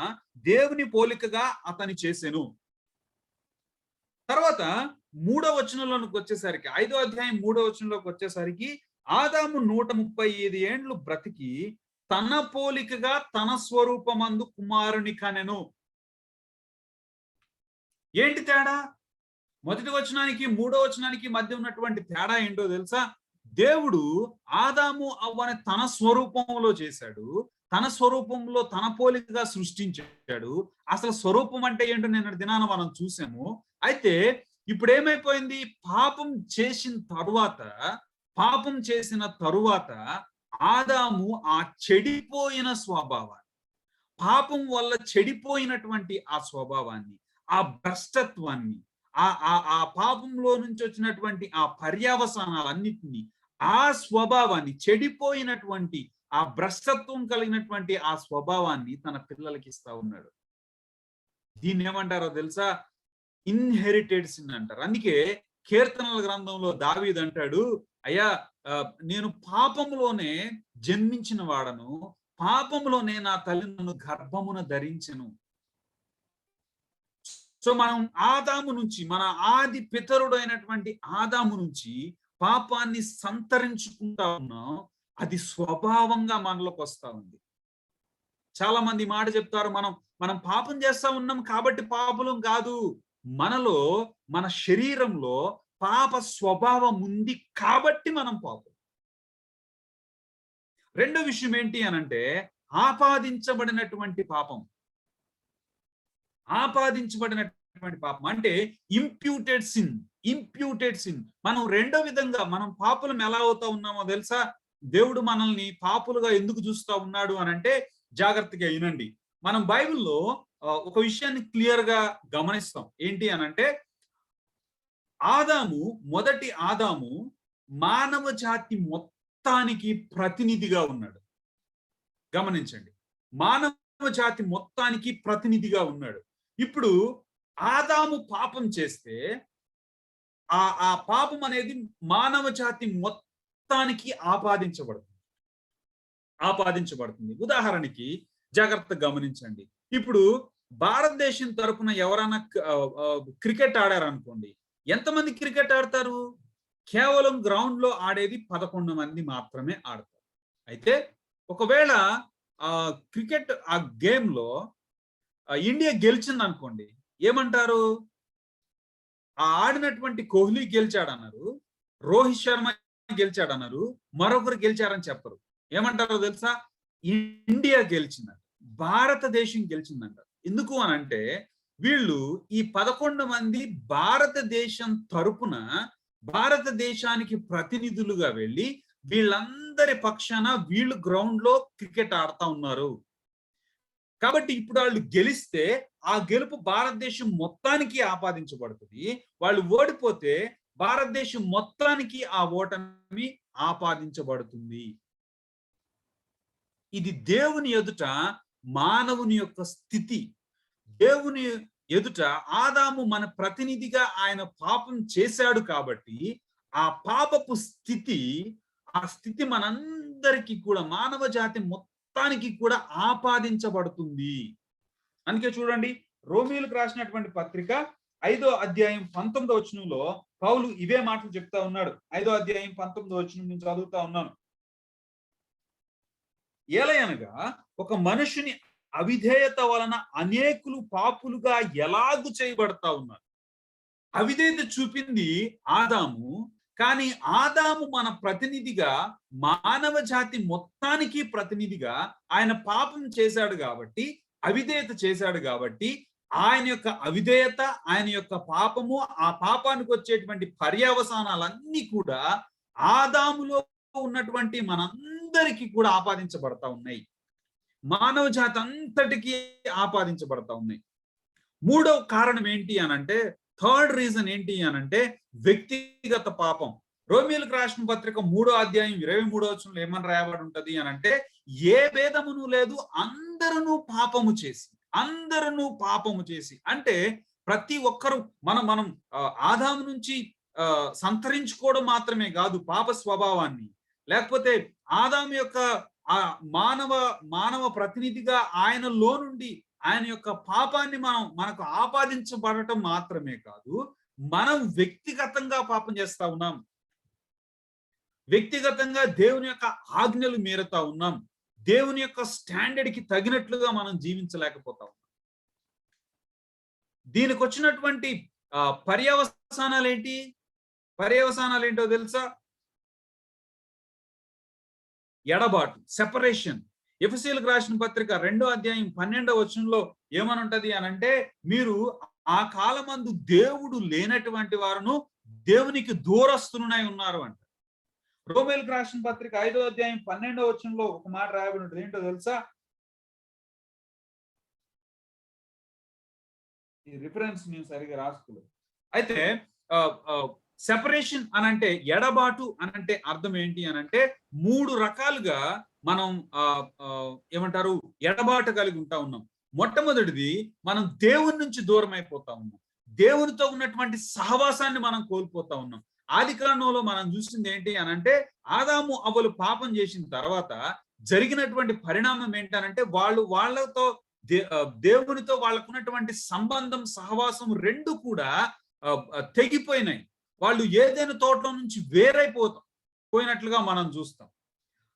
దేవుని పోలికగా అతని చేసెను. తర్వాత 3వ వచనంలోకి వచ్చేసరికి 5వ అధ్యాయం 3వ వచనంలోకి వచ్చేసరికి ఆదాము 135 ఏండ్లు బ్రతికి తన పోలికగా తన స్వరూపమందు కుమారుని కనెను. ఏంటి తేడా? మొదటి వచనానికి 3వ వచనానికి మధ్య ఉన్నటువంటి తేడా ఏంటో తెలుసా? దేవుడు ఆదాము అవ్వని తన స్వరూపంలో చేశాడు. తన స్వరూపంలో తన పోలికగా సృష్టించాడు. అసలు స్వరూపం అంటే ఏంటో నిన్నటి దినాన మనం చూసాము. అయితే ఇప్పుడు ఏమైపోయింది? పాపం చేసిన తరువాత ఆదాము ఆ చెడిపోయిన స్వభావాన్ని, పాపం వల్ల చెడిపోయినటువంటి ఆ స్వభావాన్ని, ఆ భ్రష్టత్వాన్ని, ఆ పాపంలో నుంచి వచ్చినటువంటి ఆ పర్యవసానాలన్నిటినీ, ఆ స్వభావాన్ని, చెడిపోయినటువంటి ఆ భ్రష్టత్వం కలిగినటువంటి ఆ స్వభావాన్ని తన పిల్లలకి ఇస్తా ఉన్నాడు. దీన్ని ఏమంటారో తెలుసా? ఇన్హెరిటెడ్ సిన్ అంటారు. అందుకే కీర్తనల గ్రంథంలో దావీదు అంటాడు, అయ్యా నేను పాపంలోనే జన్మించిన వాడను, పాపంలోనే నా తల్లి నన్ను గర్భమున ధరించెను. సో మనం ఆదాము నుంచి, మన ఆది పితరుడైనటువంటి ఆదాము నుంచి పాపాన్ని సంతరించుకుంటా ఉన్నాం. అది స్వభావంగా మనలోకి వస్తా ఉంది. చాలా మంది మాట చెప్తారు, మనం పాపం చేస్తా ఉన్నాం కాబట్టి పాపులం కాదు. మనలో, మన శరీరంలో పాప స్వభావం ఉంది కాబట్టి మనం పాపం. రెండో విషయం ఏంటి అనంటే ఆపాదించబడినటువంటి పాపం. ఆపాదించబడినటువంటి పాపం అంటే ఇంప్యూటెడ్ సిన్. Imputed sin. మనం రెండో విధంగా మనం పాపులం ఎలా అవుతా ఉన్నామో తెలుసా? దేవుడు మనల్ని పాపులుగా ఎందుకు చూస్తా ఉన్నాడు అనంటే జాగ్రత్తగా వినండి. మనం బైబిల్లో ఒక విషయాన్ని క్లియర్ గా గమనిస్తాం. ఏంటి అనంటే మొదటి ఆదాము మానవ జాతి మొత్తానికి ప్రతినిధిగా ఉన్నాడు. గమనించండి, మానవ జాతి మొత్తానికి ప్రతినిధిగా ఉన్నాడు. ఇప్పుడు ఆదాము పాపం చేస్తే ఆ పాపం అనేది మానవ జాతి మొత్తానికి ఆపాదించబడుతుంది. ఉదాహరణకి జాగ్రత్తగా గమనించండి. ఇప్పుడు భారతదేశం తరపున ఎవరైనా క్రికెట్ ఆడారనుకోండి, ఎంతమంది క్రికెట్ ఆడతారు? కేవలం గ్రౌండ్ లో ఆడేది 11 మంది మాత్రమే ఆడతారు. అయితే ఒకవేళ క్రికెట్ ఆ గేమ్ లో ఇండియా గెలిచింది అనుకోండి, ఏమంటారు? ఆడినటువంటి కోహ్లీ గెలిచాడన్నారు, రోహిత్ శర్మ గెలిచాడన్నారు, మరొకరు గెలిచారని చెప్పరు. ఏమంటారో తెలుసా? ఇండియా గెలిచిందంట, భారతదేశం గెలిచిందంట. ఎందుకు అనంటే వీళ్ళు ఈ 11 మంది భారతదేశం తరపున భారతదేశానికి ప్రతినిధులుగా వెళ్ళి వీళ్ళందరి పక్షాన వీళ్ళు గ్రౌండ్ లో క్రికెట్ ఆడుతా ఉన్నారు. కాబట్టి ఇప్పుడు వాళ్ళు గెలిస్తే ఆ గెలుపు భారతదేశం మొత్తానికి ఆపాదించబడుతుంది. వాళ్ళు ఓడిపోతే భారతదేశం మొత్తానికి ఆ ఓటమి ఆపాదించబడుతుంది. ఇది దేవుని ఎదుట మానవుని యొక్క స్థితి. దేవుని ఎదుట ఆదాము మన ప్రతినిధిగా ఆయన పాపం చేశాడు కాబట్టి ఆ పాపపు స్థితి, ఆ స్థితి మనందరికీ కూడా, మానవ జాతి మొత్తానికి కూడా ఆపాదించబడుతుంది. అందుకే చూడండి, రోమీయులకు రాసినటువంటి పత్రిక 5వ అధ్యాయం 19వ వచనంలో పౌలు ఇవే మాటలు చెప్తా ఉన్నాడు. 5వ అధ్యాయం 19వ వచనం నుంచి చదువుతా ఉన్నాను. ఏలయనగా ఒక మనుషుని అవిధేయత వలన అనేకులు పాపులుగా ఎలాగు చేయబడతా ఉన్నారు. అవిధేయత చూపింది ఆదాము, కానీ ఆదాము మన ప్రతినిధిగా, మానవ జాతి మొత్తానికి ప్రతినిధిగా ఆయన పాపం చేశాడు కాబట్టి, అవిధేయత చేశాడు కాబట్టి ఆయన యొక్క అవిధేయత, ఆయన యొక్క పాపము, ఆ పాపానికి వచ్చేటువంటి పర్యవసానాలన్నీ కూడా ఆదాములో ఉన్నటువంటి మనందరికీ కూడా ఆపాదించబడతా ఉన్నాయి. మానవ జాతి అంతటికీ ఆపాదించబడతా ఉన్నాయి. మూడవ కారణం ఏంటి అనంటే, థర్డ్ రీజన్ ఏంటి అనంటే వ్యక్తిగత పాపం. రోమీయులకు రాసిన పత్రిక 3వ అధ్యాయం 23వ వచనంలో ఏమని రాయబడి ఉంటది అనంటే, ఏ భేదమును లేదు, అందరూ పాపము చేసి అంటే ప్రతి ఒక్కరు మనం ఆదాము నుంచి సంతరించుకోవడం మాత్రమే కాదు పాప స్వభావాన్ని, లేకపోతే ఆదాము యొక్క ఆ మానవ ప్రతినిధిగా ఆయనలో నుండి ఆయన యొక్క పాపాన్ని మనకు ఆపాదించబడటం మాత్రమే కాదు, మనం వ్యక్తిగతంగా పాపం చేస్తా ఉన్నాం. వ్యక్తిగతంగా దేవుని యొక్క ఆజ్ఞలు మీరుతా ఉన్నాం. దేవుని యొక్క స్టాండర్డ్ కి తగినట్లుగా మనం జీవించలేకపోతా ఉన్నాం. దీనికి వచ్చినటువంటి పర్యవసానాలు ఏంటో తెలుసా? ఎడబాటు, సెపరేషన్. ఎఫెసీయులకు రాసిన పత్రిక 2వ అధ్యాయం 12వ వచనంలో ఏమని ఉంటది అనంటే, మీరు ఆ కాలమందు దేవుడు లేనటువంటి వారును దేవునికి దూరస్తునై ఉన్నారు అంట. రోమీయులకు రాసిన పత్రిక 5వ అధ్యాయం 12వ వచనంలో ఒక మాట రాయబడి ఉంటుంది. ఏంటో తెలుసా? ఈ రిఫరెన్స్ నేను సరిగా రాసుకోలేదు. అయితే సెపరేషన్ అనంటే, ఎడబాటు అనంటే అర్థం ఏంటి అనంటే, 3 రకాలుగా మనం ఏమంటారు, ఎడబాటు కలిగి ఉంటా ఉన్నాం. మొట్టమొదటిది, మనం దేవుని నుంచి దూరం అయిపోతా ఉన్నాం. దేవునితో ఉన్నటువంటి సహవాసాన్ని మనం కోల్పోతా ఉన్నాం. ఆదికాండంలో మనం చూసింది ఏంటి అనంటే, ఆదాము అవ్వలు పాపం చేసిన తర్వాత జరిగినటువంటి పరిణామం ఏంటనంటే, వాళ్ళతో దేవునితో వాళ్ళకున్నటువంటి సంబంధం, సహవాసం రెండు కూడా తెగిపోయినాయి. వాళ్ళు ఏదైనా తోటలో నుంచి పోయినట్లుగా మనం చూస్తాం.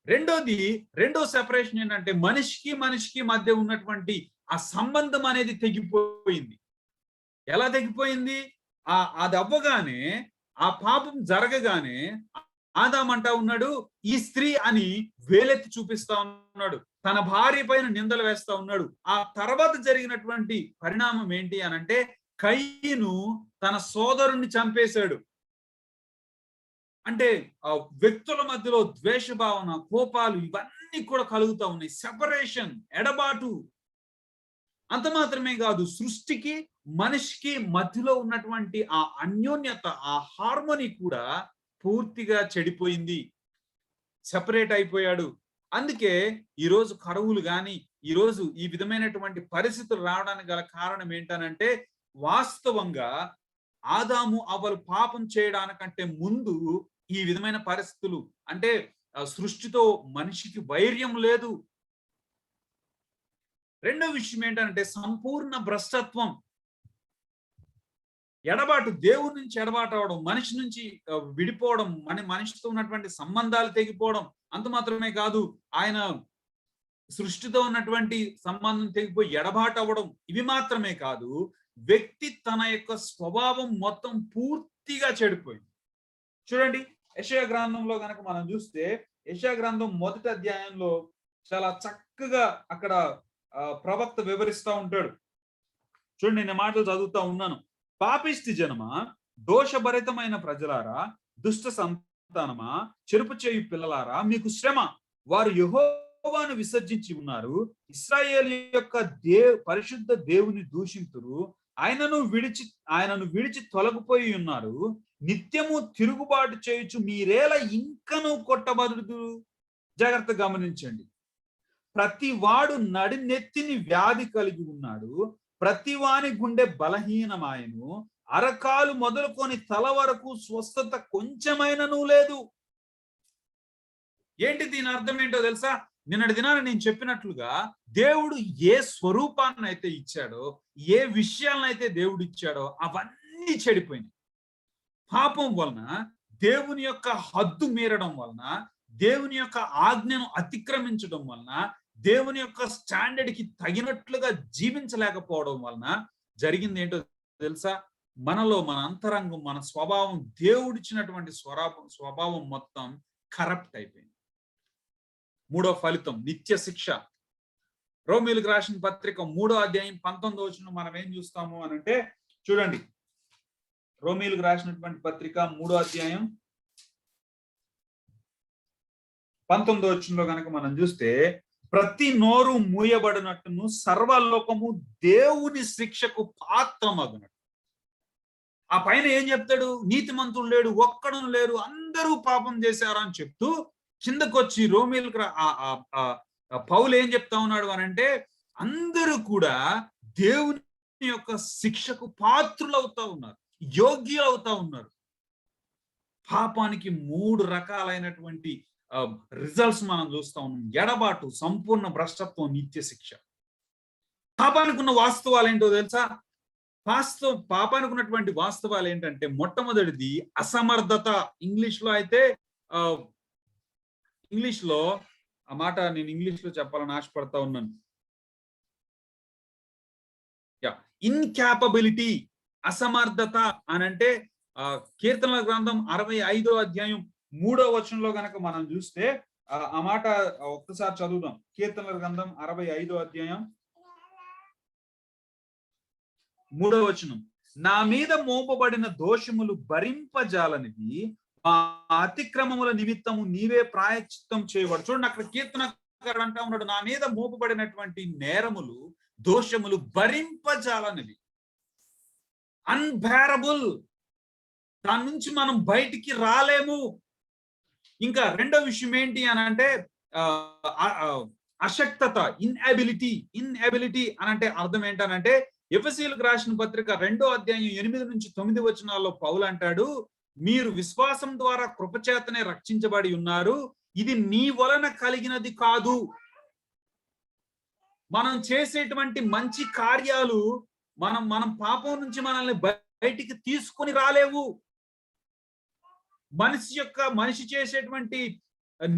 రెండో సెపరేషన్ ఏంటంటే, మనిషికి మధ్య ఉన్నటువంటి ఆ సంబంధం అనేది తెగిపోయింది. ఎలా తెగిపోయింది? అది అవ్వగానే, ఆ పాపం జరగగానే ఆదాం అంటా ఉన్నాడు ఈ స్త్రీ అని వేలెత్తి చూపిస్తా ఉన్నాడు, తన భార్య పైన నిందలు వేస్తా ఉన్నాడు. ఆ తర్వాత జరిగినటువంటి పరిణామం ఏంటి అనంటే కయీను తన సోదరుణ్ణి చంపేశాడు. అంటే వ్యక్తుల మధ్యలో ద్వేష భావన, కోపాలు ఇవన్నీ కూడా కలుగుతా ఉన్నాయి. సెపరేషన్, ఎడబాటు. అంత మాత్రమే కాదు, సృష్టికి మనిషికి మధ్యలో ఉన్నటువంటి ఆ అన్యోన్యత, ఆ హార్మోనీ కూడా పూర్తిగా చెడిపోయింది. సెపరేట్ అయిపోయాడు. అందుకే ఈరోజు కరువులు కానీ, ఈరోజు ఈ విధమైనటువంటి పరిస్థితులు రావడానికి గల కారణం ఏంటనంటే వాస్తవంగా ఆదాము అవ్వలు పాపం చేయడానికంటే ముందు ఈ విధమైన పరిస్థితులు, అంటే సృష్టితో మనిషికి వైర్యం లేదు. రెండో విషయం ఏంటంటే సంపూర్ణ భ్రష్టత్వం, ఎడబాటు, దేవుడి నుంచి ఎడబాటు అవడం, మనిషి నుంచి విడిపోవడం, మనిషితో ఉన్నటువంటి సంబంధాలు తెగిపోవడం. అంత మాత్రమే కాదు, ఆయన సృష్టితో ఉన్నటువంటి సంబంధం తెగిపోయి ఎడబాటు అవ్వడం. ఇవి మాత్రమే కాదు, వ్యక్తి తన యొక్క స్వభావం మొత్తం పూర్తిగా చెడిపోయింది. చూడండి, యెషయా గ్రంథంలో కనుక మనం చూస్తే, యెషయా గ్రంథం 1వ అధ్యాయంలో చాలా చక్కగా అక్కడ ప్రవక్త వివరిస్తా ఉంటాడు. చూడండి, నేను మాటలు చదువుతా ఉన్నాను. పాపిష్టి జనమా, దోషభరితమైన ప్రజలారా, దుష్ట సంతానమా, చెరుపు చేయు పిల్లలారా, మీకు శ్రమ. వారు యెహోవాను విసర్జించి ఉన్నారు, ఇశ్రాయేలు యొక్క పరిశుద్ధ దేవుని దూషింతురు, ఆయనను విడిచి తొలగిపోయి ఉన్నారు. నిత్యము తిరుగుబాటు చేయుచు మీరేలా ఇంకను కొట్టబడుదురు. జాగ్రత్త గమనించండి. ప్రతి వాడు నడినెత్తిని వ్యాధి కలిగి ఉన్నాడు, ప్రతి వాని గుండె బలహీనమాయను, అరకాలు మొదలుకొని తల వరకు స్వస్థత కొంచెమైనను లేదు. ఏంటి దీని అర్థం ఏంటో తెలుసా? నిన్నటి దినాన నేను చెప్పినట్లుగా దేవుడు ఏ స్వరూపాన్ని అయితే ఇచ్చాడో, ఏ విషయాలను అయితే దేవుడు ఇచ్చాడో అవన్నీ చెడిపోయినాయి. పాపం వలన, దేవుని యొక్క హద్దు మీరడం వలన, దేవుని యొక్క ఆజ్ఞను అతిక్రమించడం వలన, దేవుని యొక్క స్టాండర్డ్ కి తగినట్లుగా జీవించలేకపోవడం వలన జరిగింది ఏంటో తెలుసా? మనలో మన అంతరంగం, మన స్వభావం, దేవుడిచ్చినటువంటి స్వభావం మొత్తం కరప్ట్ అయిపోయింది. మూడో ఫలితం నిత్య శిక్ష. రోమీయులకు రాసిన పత్రిక 3వ అధ్యాయం 19వ వచనం మనం ఏం చూస్తాము అనంటే, చూడండి, రోమీయులకు రాసినటువంటి పత్రిక 3వ అధ్యాయం 19వ వచనంలో కనుక మనం చూస్తే, ప్రతి నోరు మూయబడినట్టును సర్వలోకము దేవుని శిక్షకు పాత్రమగునట్టు. ఆ పైన ఏం చెప్తాడు? నీతిమంతుడు లేడు, ఒక్కడు లేరు, అందరూ పాపం చేశారు అని చెప్తూ కిందకొచ్చి రోమీయులకు పౌలు ఏం చెప్తా ఉన్నాడు అనంటే, అందరూ కూడా దేవుని యొక్క శిక్షకు పాత్రులు అవుతా ఉన్నారు, యోగ్యులు అవుతా ఉన్నారు. పాపానికి 3 రకాలైనటువంటి రిజల్ట్స్ మనం చూస్తా ఉన్నాం. ఎడబాటు, సంపూర్ణ భ్రష్టత్వం, నిత్య శిక్ష. పాపానికి ఉన్న వాస్తవాలు ఏంటో తెలుసా? పాపానికి ఉన్నటువంటి వాస్తవాలు ఏంటంటే, మొట్టమొదటిది అసమర్థత. ఇంగ్లీష్ లో ఆ మాట నేను ఇంగ్లీష్ లో చెప్పాలని ఆశపడతా ఉన్నాను. ఇన్కాపబిలిటీ, అసమర్థత అనంటే కీర్తనల గ్రంథం 65వ అధ్యాయం 3వ వచనంలో గనక మనం చూస్తే ఆ మాట ఒక్కసారి చదువుదాం. కీర్తనల గ్రంథం 65వ అధ్యాయం 3వ వచనం. నా మీద మోపబడిన దోషములు భరింపజాలనివి, మా అతిక్రమముల నిమిత్తము నీవే ప్రాయశ్చిత్తం చేయబడు. చూడండి, అక్కడ కీర్తనకారుడు అంటా ఉన్నాడు, నా మీద మోపబడినటువంటి నేరములు, దోషములు భరింపజాలనివి, అన్బేరబుల్. దాని నుంచి మనం బయటికి రాలేము. ఇంకా రెండో విషయం ఏంటి అని అంటే అశక్తత, ఇన్ఎబిలిటీ అనంటే అర్థం ఏంటనంటే, ఎఫెసీయులకు రాసిన పత్రిక 2వ అధ్యాయం 8 నుంచి 9 వచనాల్లో పౌలు అంటాడు, మీరు విశ్వాసం ద్వారా కృపచేతనే రక్షించబడి ఉన్నారు, ఇది మీ వలన కలిగినది కాదు. మనం చేసేటువంటి మంచి కార్యాలు మనం పాపం నుంచి మనల్ని బయటికి తీసుకొని రాలేవు. మనిషి చేసేటువంటి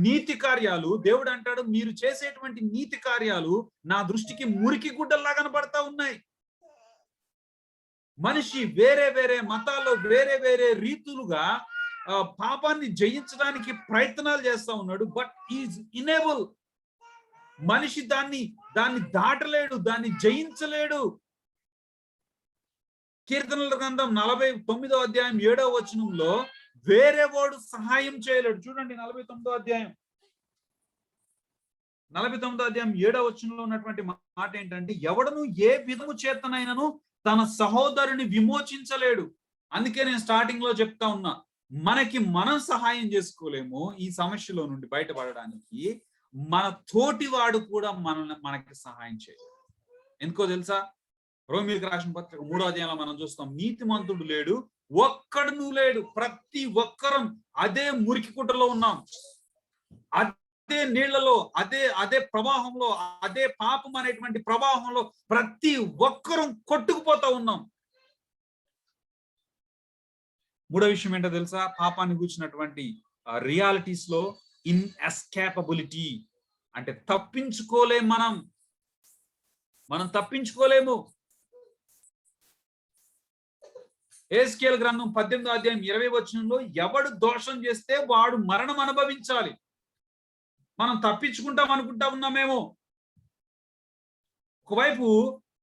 నీతి కార్యాలు, దేవుడు అంటాడు, మీరు చేసేటువంటి నీతి కార్యాలు నా దృష్టికి మురికి గుడ్డల్లా కనబడతా ఉన్నాయి. మనిషి వేరే వేరే మతాల్లో వేరే వేరే రీతులుగా పాపాన్ని జయించడానికి ప్రయత్నాలు చేస్తా ఉన్నాడు. But is enable. మనిషి దాన్ని దాటలేడు, దాన్ని జయించలేడు. కీర్తనల గ్రంథం 49వ అధ్యాయం 7వ వచనంలో వేరే వాడు సహాయం చేయలేడు. చూడండి 49వ అధ్యాయం 7వ వచనంలో ఉన్నటువంటి మాట ఏంటంటే, ఎవడను ఏ విధము చేతనైనను తన సహోదరుని విమోచించలేడు. అందుకే నేను స్టార్టింగ్ లో చెప్తా ఉన్నా, మనకి మనం సహాయం చేసుకోలేము ఈ సమస్యలో నుండి బయటపడడానికి. మన తోటి వాడు కూడా మనకి సహాయం చేయలేడు. ఎందుకో తెలుసా? రోమీయులకు రాసిన పత్రిక 3వ అధ్యాయంలో మనం చూస్తాం, నీతిమంతుడు లేడు, ఒక్కడును లేడు. ప్రతి ఒక్కరం అదే మురికి కుట్టలో ఉన్నాం, అదే నీళ్లలో, అదే ప్రవాహంలో, అదే పాపం అనేటువంటి ప్రవాహంలో ప్రతి ఒక్కరం కొట్టుకుపోతా ఉన్నాం. మూడో విషయం ఏంటో తెలుసా? పాపాన్ని కూర్చున్నటువంటి రియాలిటీస్ లో ఇన్ఎస్కేపబిలిటీ, అంటే తప్పించుకోలేం. మనం తప్పించుకోలేము. ఎహెజ్కేలు గ్రంథం 18వ అధ్యాయం 20వ వచనంలో, ఎవడు దోషం చేస్తే వాడు మరణం అనుభవించాలి. మనం తప్పించుకుంటాం అనుకుంటా ఉన్నామేమో. ఒకవైపు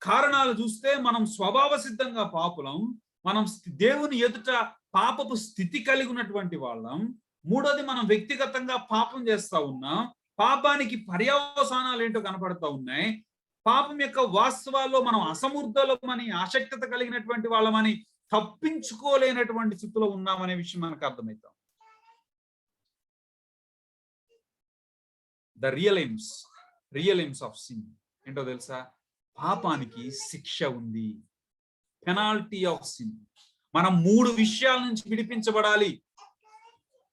కారణాలు చూస్తే మనం స్వభావ సిద్ధంగా పాపులం, మనం దేవుని ఎదుట పాపపు స్థితి కలిగి ఉన్నటువంటి వాళ్ళం. మూడోది, మనం వ్యక్తిగతంగా పాపం చేస్తా ఉన్నాం. పాపానికి పర్యవసానాలు ఏంటో కనపడతా ఉన్నాయి. పాపం యొక్క వాస్తవాల్లో మనం అసమర్థులమని, ఆసక్తత కలిగినటువంటి వాళ్ళమని, తప్పించుకోలేనటువంటి స్థితిలో ఉన్నామనే విషయం మనకు అర్థమవుతాం. The real aims of sin ఏంటో తెలుసా? పాపానికి శిక్ష ఉంది, పెనాల్టీ ఆఫ్ సిన్. మనం 3 విషయాల నుంచి విడిపించబడాలి.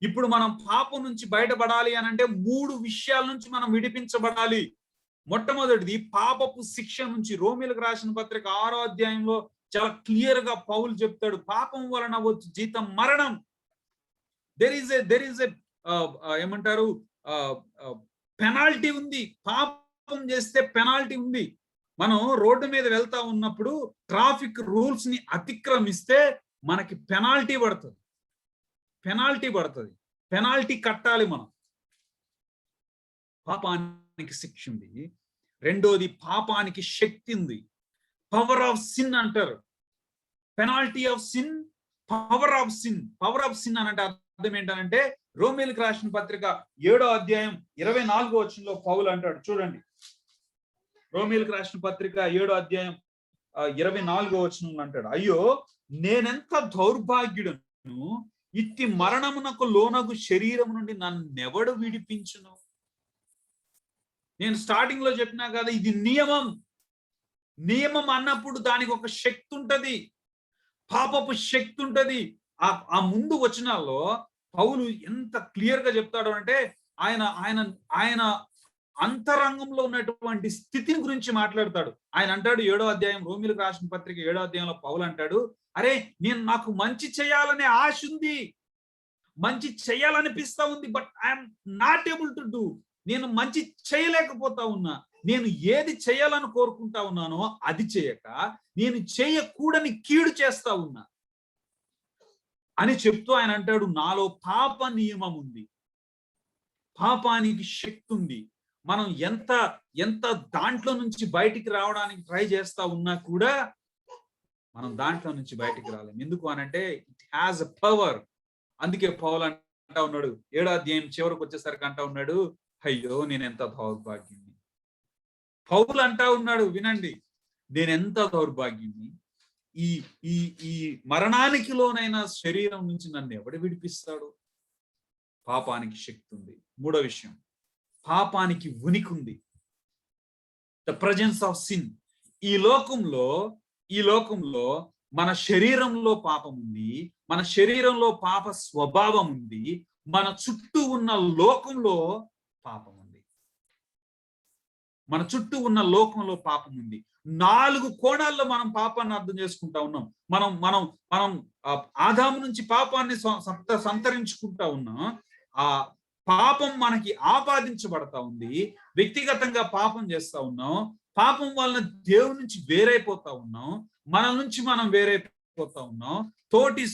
ఇప్పుడు మనం పాపం నుంచి బయటపడాలి అని అంటే 3 విషయాల నుంచి మనం విడిపించబడాలి. మొట్టమొదటిది పాపపు శిక్ష నుంచి. రోమీయులకు రాసిన పత్రిక 6వ అధ్యాయంలో చాలా క్లియర్ గా పౌలు చెప్తాడు, పాపం వలన వచ్చి జీతం మరణం. దెర్ ఈజ్ ఎ ఏమంటారు, పెనాల్టీ ఉంది. పాపం చేస్తే పెనాల్టీ ఉంది. మనం రోడ్డు మీద వెళ్తా ఉన్నప్పుడు ట్రాఫిక్ రూల్స్ ని అతిక్రమిస్తే మనకి పెనాల్టీ పడుతుంది. పెనాల్టీ కట్టాలి మనం. పాపానికి శిక్ష ఉంది. రెండోది, పాపానికి శక్తి ఉంది. పవర్ ఆఫ్ సిన్ అంటారు. Penalty of sin, power of sin అని అంటే అర్థం ఏంటంటే, రోమీయులకు రాసిన పత్రిక 7వ అధ్యాయం 24వ వచనంలో పౌలు అంటాడు, చూడండి. రోమీయులకు రాసిన పత్రిక 7వ అధ్యాయం 24వ వచనంలో అంటాడు, అయ్యో నేనెంత దౌర్భాగ్యుడను, ఇట్టి మరణమునకు లోనగు శరీరం నుండి నన్నెవడు విడిపించును. నేను స్టార్టింగ్ లో చెప్పినా కదా, ఇది నియమం అన్నప్పుడు దానికి ఒక శక్తి ఉంటది, పాపపు శక్తి ఉంటది. ఆ ముందు వచనాల్లో పౌలు ఎంత క్లియర్ గా చెప్తాడు అంటే, ఆయన అంతరంగంలో ఉన్నటువంటి స్థితిని గురించి మాట్లాడతాడు. ఆయన అంటాడు, 7వ అధ్యాయం రోమీయులకు రాసిన పత్రిక 7వ అధ్యాయంలో పౌలు అంటాడు, అరే నాకు మంచి చేయాలనే ఆశ ఉంది, మంచి చేయాలనిపిస్తా ఉంది, but I'm not able to do. నేను మంచి చేయలేకపోతా ఉన్నా. నేను ఏది చేయాలని కోరుకుంటా ఉన్నానో అది చేయక నేను చేయకూడని కీడు చేస్తా ఉన్నా అని చెప్తూ ఆయన అంటాడు, నాలో పాప నియమం ఉంది, పాపానికి శక్తి ఉంది. మనం ఎంత దాంట్లో నుంచి బయటికి రావడానికి ట్రై చేస్తా ఉన్నా కూడా మనం దాంట్లో నుంచి బయటికి రాలేం. ఎందుకు అనంటే ఇట్ హ్యాస్ ఎ పవర్. అందుకే పౌలు అంటా ఉన్నాడు, 7వ అధ్యాయం చివరికి వచ్చేసరికి అంటా ఉన్నాడు, అయ్యో నేనెంత దౌర్భాగ్యుని. పౌలు అంటా ఉన్నాడు, వినండి, నేనెంత దౌర్భాగ్యుని. ఈ మరణానికి లోనైన శరీరం నుంచి నన్ను ఎవడు విడిపిస్తాడు? పాపానికి శక్తి ఉంది. మూడో విషయం, పాపానికి ఉనికి ఉంది. The presence of sin. ఈ లోకంలో మన శరీరంలో పాపం ఉంది, మన శరీరంలో పాప స్వభావం ఉంది, మన చుట్టూ ఉన్న లోకంలో పాపం ఉంది. మన చుట్టూ ఉన్న లోకంలో పాపం ఉంది. 4 కోణాల్లో మనం పాపాన్ని అర్థం చేసుకుంటా ఉన్నాం. మనం ఆదాము నుంచి పాపాన్ని సంతరించుకుంటా ఉన్నాం. ఆ పాపం మనకి ఆపాదించబడతా ఉంది. వ్యక్తిగతంగా పాపం చేస్తా ఉన్నాం. పాపం వలన దేవుడి నుంచి వేరైపోతా ఉన్నాం. మన నుంచి మనం వేరైపోతా ఉన్నాం. తోటి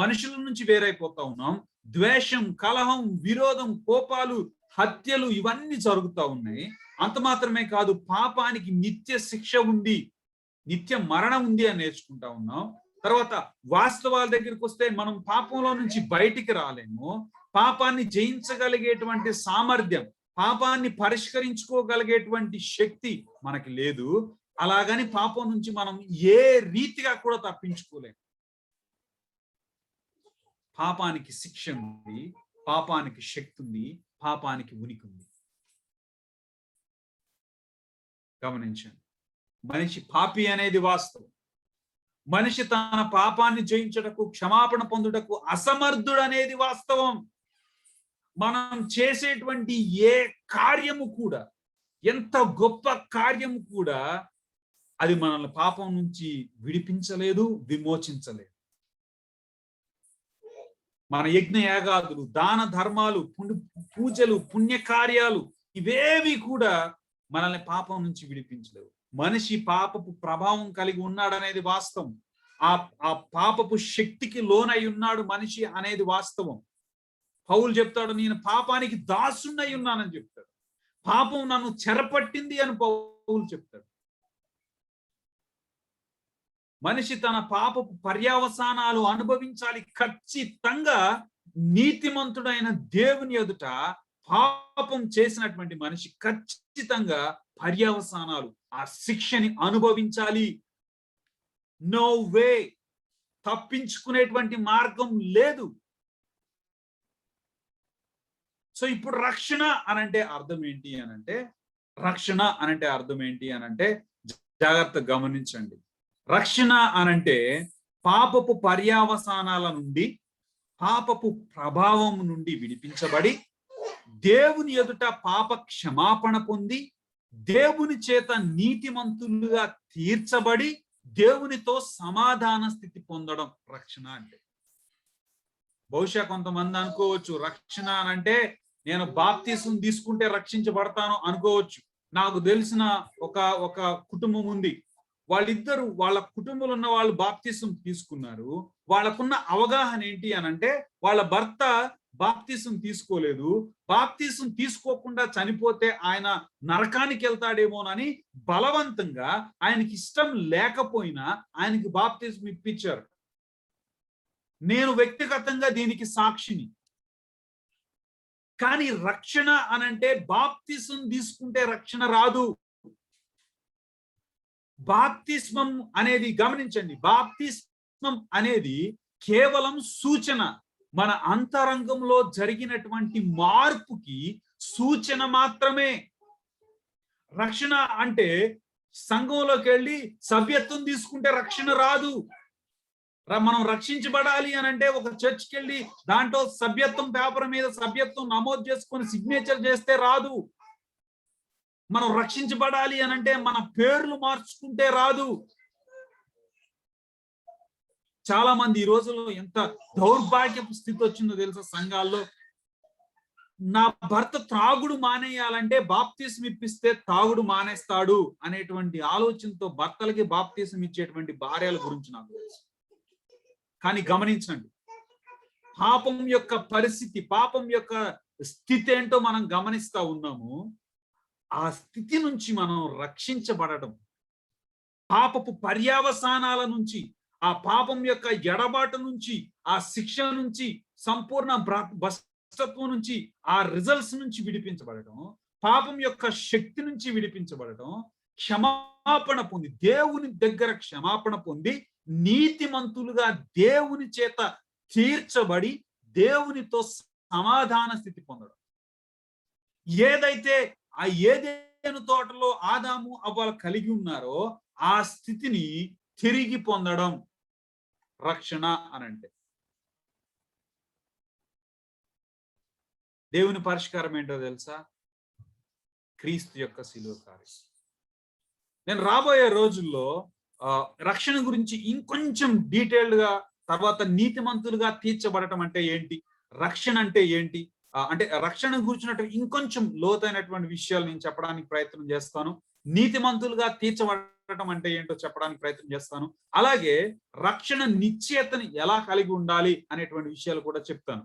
మనుషుల నుంచి వేరైపోతా ఉన్నాం. ద్వేషం, కలహం, విరోధం, కోపాలు, హత్యలు ఇవన్నీ జరుగుతూ ఉన్నాయి. అంత మాత్రమే కాదు, పాపానికి నిత్య శిక్ష ఉంది, నిత్య మరణం ఉంది అని నేర్చుకుంటా ఉన్నాం. తర్వాత వాస్తవాల దగ్గరికి వస్తే మనం పాపంలో నుంచి బయటికి రాలేము. పాపాన్ని జయించగలిగేటువంటి సామర్థ్యం, పాపాన్ని పరిష్కరించుకోగలిగేటువంటి శక్తి మనకి లేదు. అలాగని పాపం నుంచి మనం ఏ రీతిగా కూడా తప్పించుకోలేము. పాపానికి శిక్ష ఉంది, పాపానికి శక్తి ఉంది, పాపానికి ఉనికి ఉంది. గమనించండి, మనిషి పాపి అనేది వాస్తవం. మనిషి తన పాపాన్ని జయించుటకు, క్షమాపణ పొందుటకు అసమర్థుడు అనేది వాస్తవం. మనం చేసేటువంటి ఏ కార్యము కూడా, ఎంత గొప్ప కార్యము కూడా, అది మనల్ని పాపం నుంచి విడిపించలేదు, విమోచించలేదు. మన యజ్ఞ యాగాదులు, దాన ధర్మాలు, పూజలు, పుణ్యకార్యాలు ఇవేవి కూడా మనల్ని పాపం నుంచి విడిపించలేవు. మనిషి పాపపు ప్రభావం కలిగి ఉన్నాడనేది వాస్తవం. ఆ పాపపు శక్తికి లోనై ఉన్నాడు మనిషి అనేది వాస్తవం. పౌలు చెప్తాడు, నేను పాపానికి దాసున్నై ఉన్నానని చెప్తాడు. పాపం నన్ను చెరపట్టింది అని పౌలు చెప్తాడు. మనిషి తన పాపపు పర్యవసానాలు అనుభవించాలి. ఖచ్చితంగా నీతిమంతుడైన దేవుని ఎదుట పాపం చేసినటువంటి మనిషి ఖచ్చితంగా పర్యవసానాలు, ఆ శిక్షని అనుభవించాలి. నో వే, తప్పించుకునేటువంటి మార్గం లేదు. సో ఇప్పుడు రక్షణ అనంటే అర్థం ఏంటి అనంటే, రక్షణ అనంటే అర్థం ఏంటి అనంటే జాగ్రత్తగా గమనించండి. రక్షణ అనంటే పాపపు పర్యవసానాల నుండి, పాపపు ప్రభావం నుండి విడిపించబడి, దేవుని ఎదుట పాప క్షమాపణ పొంది, దేవుని చేత నీతిమంతులుగా తీర్చబడి, దేవునితో సమాధాన స్థితి పొందడం రక్షణ అంటే. బహుశా కొంతమంది అనుకోవచ్చు, రక్షణ అనంటే నేను బాప్తిసం తీసుకుంటే రక్షించబడతాను అనుకోవచ్చు. నాకు తెలిసిన ఒక కుటుంబం ఉంది. వాళ్ళిద్దరు, వాళ్ళ కుటుంబంలో ఉన్న వాళ్ళు బాప్తిసం తీసుకున్నారు. వాళ్ళకున్న అవగాహన ఏంటి అనంటే, వాళ్ళ భర్త బాప్తిసం తీసుకోలేదు, బాప్తిసం తీసుకోకుండా చనిపోతే ఆయన నరకానికి వెళ్తాడేమోనని బలవంతంగా, ఆయనకి ఇష్టం లేకపోయినా ఆయనకి బాప్తిసం ఇప్పించారు. నేను వ్యక్తిగతంగా దీనికి సాక్షిని. కానీ రక్షణ అనంటే బాప్తిసం తీసుకుంటే రక్షణ రాదు. బాప్తిస్మం అనేది గమనించండి, బాప్తిస్మం అనేది కేవలం సూచన, మన అంతరంగంలో జరిగినటువంటి మార్పుకి సూచన మాత్రమే. రక్షణ అంటే సంఘంలోకి వెళ్ళి సభ్యత్వం తీసుకుంటే రక్షణ రాదు. మనం రక్షించబడాలి అని అంటే ఒక చర్చ్కి వెళ్ళి దాంట్లో సభ్యత్వం, పేపర్ మీద సభ్యత్వం నమోదు చేసుకొని సిగ్నేచర్ చేస్తే రాదు. మనం రక్షించబడాలి అని అంటే మన పేర్లు మార్చుకుంటే రాదు. చాలా మంది ఈ రోజుల్లో ఎంత దౌర్భాగ్యపు స్థితి వచ్చిందో తెలుసా సంఘాల్లో. నా భర్త త్రాగుడు మానేయాలంటే బాప్తిసం ఇప్పిస్తే తాగుడు మానేస్తాడు అనేటువంటి ఆలోచనతో భర్తలకి బాప్తిసం ఇచ్చేటువంటి భార్యల గురించి నాకు తెలుసు. కానీ గమనించండి, పాపం యొక్క పరిస్థితి, పాపం యొక్క స్థితి ఏంటో మనం గమనిస్తా ఉన్నాము. ఆ స్థితి నుంచి మనం రక్షించబడటం, పాపపు పర్యవసానాల నుంచి, ఆ పాపం యొక్క ఎడబాటు నుంచి, ఆ శిక్ష నుంచి, సంపూర్ణ భ్రష్టత్వం నుంచి, ఆ రిజల్ట్స్ నుంచి విడిపించబడటం, పాపం యొక్క శక్తి నుంచి విడిపించబడటం, క్షమాపణ పొంది, దేవుని దగ్గర క్షమాపణ పొంది, నీతిమంతులుగా దేవుని చేత తీర్చబడి, దేవునితో సమాధాన స్థితి పొందడం. ఏదైతే ఆ ఏదెను తోటలో ఆదాము అవ్వలు కలిగి ఉన్నారో ఆ స్థితిని తిరిగి పొందడం రక్షణ అనంటే. దేవుని పరిష్కారం ఏంటో తెలుసా? క్రీస్తు యొక్క శిలువ కార్యం. నేను రాబోయే రోజుల్లో రక్షణ గురించి ఇంకొంచెం డీటెయిల్డ్ గా, తర్వాత నీతిమంతులుగా తీర్చబడటం అంటే ఏంటి, రక్షణ అంటే ఏంటి, అంటే రక్షణ గురించినట్టు ఇంకొంచెం లోతైనటువంటి విషయాలు నేను చెప్పడానికి ప్రయత్నం చేస్తాను. నీతిమంతులుగా తీర్చబడటం అంటే ఏంటో చెప్పడానికి ప్రయత్నం చేస్తాను. అలాగే రక్షణ నిశ్చయతని ఎలా కలిగి ఉండాలి అనేటువంటి విషయాలు కూడా చెప్తాను.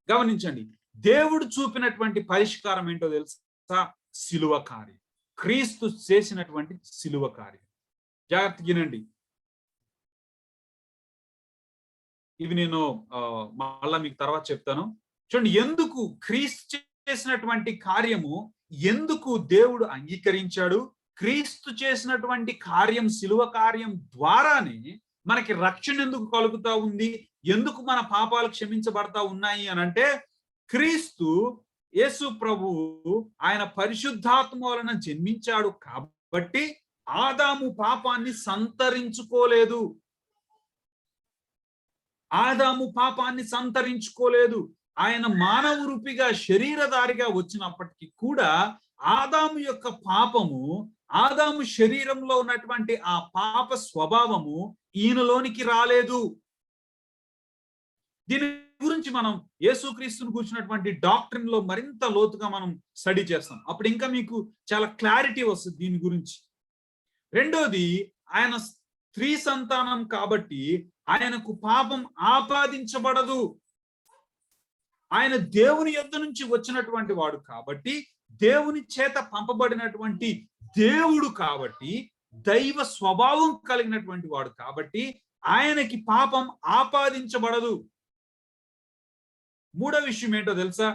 గమనించండి, దేవుడు చూపినటువంటి పరిష్కారం ఏంటో తెలుసా? సిలువ కార్యం. క్రీస్తు చేసినటువంటి సిలువ కార్యం. జాగ్రత్తగా వినండి. ఇవి నేను మళ్ళా మీకు తర్వాత చెప్తాను. చూడండి, ఎందుకు క్రీస్తు చేసినటువంటి కార్యము ఎందుకు దేవుడు అంగీకరించాడు? క్రీస్తు చేసినటువంటి కార్యం, సిలువ కార్యం ద్వారానే మనకి రక్షణ ఎందుకు కలుగుతా ఉంది? ఎందుకు మన పాపాలు క్షమించబడతా ఉన్నాయి అని అంటే, క్రీస్తు యేసు ప్రభువు ఆయన పరిశుద్ధాత్మ వలన జన్మించాడు కాబట్టి ఆదాము పాపాన్ని సంతరించుకోలేదు. ఆదాము పాపాన్ని సంతరించుకోలేదు. ఆయన మానవ రూపిగా శరీరధారిగా వచ్చినప్పటికీ కూడా ఆదాము యొక్క పాపము, ఆదాము శరీరంలో ఉన్నటువంటి ఆ పాప స్వభావము ఈయనలోనికి రాలేదు. దీని గురించి మనం యేసుక్రీస్తుని కూర్చున్నటువంటి డాక్ట్రిన్ లో మరింత లోతుగా మనం స్టడీ చేస్తాం. అప్పుడు ఇంకా మీకు చాలా క్లారిటీ వస్తుంది దీని గురించి. రెండోది, ఆయన స్త్రీ సంతానం కాబట్టి ఆయనకు పాపం ఆపాదించబడదు. ఆయన దేవుని యొద్ద నుంచి వచ్చినటువంటి వాడు కాబట్టి, దేవుని చేత పంపబడినటువంటి దేవుడు కాబట్టి, దైవ స్వభావం కలిగినటువంటి వాడు కాబట్టి ఆయనకి పాపం ఆపాదించబడదు. మూడో విషయం ఏంటో తెలుసా?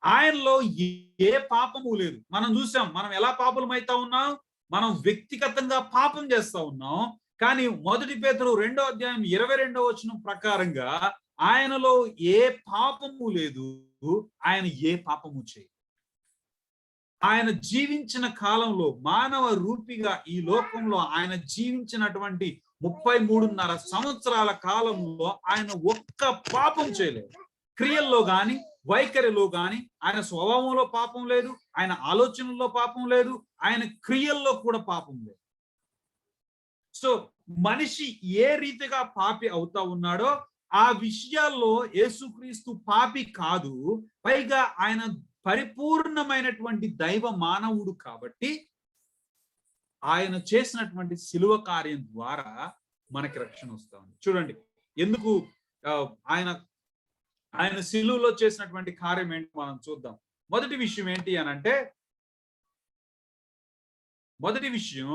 ఆయనలో ఏ పాపము లేదు. మనం చూసాం, మనం ఎలా పాపలమైతా ఉన్నాం? మనం వ్యక్తిగతంగా పాపం చేస్తా ఉన్నాం. కానీ 1 పేతురు 2వ అధ్యాయం 22వ వచనం ప్రకారంగా ఆయనలో ఏ పాపము లేదు. ఆయన ఏ పాపము చేయడు. ఆయన జీవించిన కాలంలో, మానవ రూపిగా ఈ లోకంలో ఆయన జీవించినటువంటి 33.5 సంవత్సరాల కాలంలో ఆయన ఒక్క పాపం చేయలేదు. క్రియల్లో గాని, వైఖరిలో గాని ఆయన స్వభావంలో పాపం లేదు, ఆయన ఆలోచనల్లో పాపం లేదు, ఆయన క్రియల్లో కూడా పాపం లేదు. సో మనిషి ఏ రీతిగా పాపి అవుతా ఉన్నాడో ఆ విషయాల్లో యేసుక్రీస్తు పాపి కాదు. పైగా ఆయన పరిపూర్ణమైనటువంటి దైవ మానవుడు కాబట్టి ఆయన చేసినటువంటి సిలువ కార్యం ద్వారా మనకి రక్షణ వస్తా ఉంది. చూడండి, ఎందుకు ఆయన సిలువలో చేసినటువంటి కార్యం ఏంటి మనం చూద్దాం. మొదటి విషయం ఏంటి అని అంటే, మొదటి విషయం,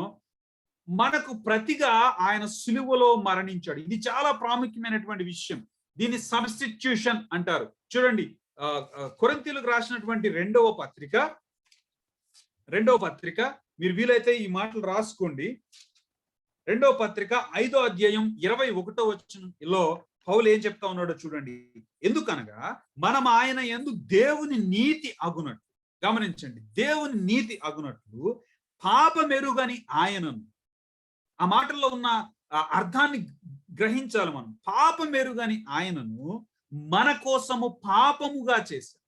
మనకు ప్రతిగా ఆయన సిలువలో మరణించాడు. ఇది చాలా ప్రాముఖ్యమైనటువంటి విషయం. దీన్ని సబ్స్టిట్యూషన్ అంటారు. చూడండి, కొరింథీయులకు రాసినటువంటి రెండవ పత్రిక మీరు వీలైతే ఈ మాటలు రాసుకోండి. రెండవ పత్రిక 5వ అధ్యాయం 21వ వచనంలో పౌలు ఏం చెప్తా ఉన్నాడో చూడండి. ఎందుకనగా మనం ఆయన యందు దేవుని నీతి అగునట్లు, గమనించండి, దేవుని నీతి అగునట్లు పాపమెరుగని ఆయనను, ఆ మాటల్లో ఉన్న అర్థాన్ని గ్రహించాలి మనం. పాపమెరుగని ఆయనను మన కోసము పాపముగా చేశారు.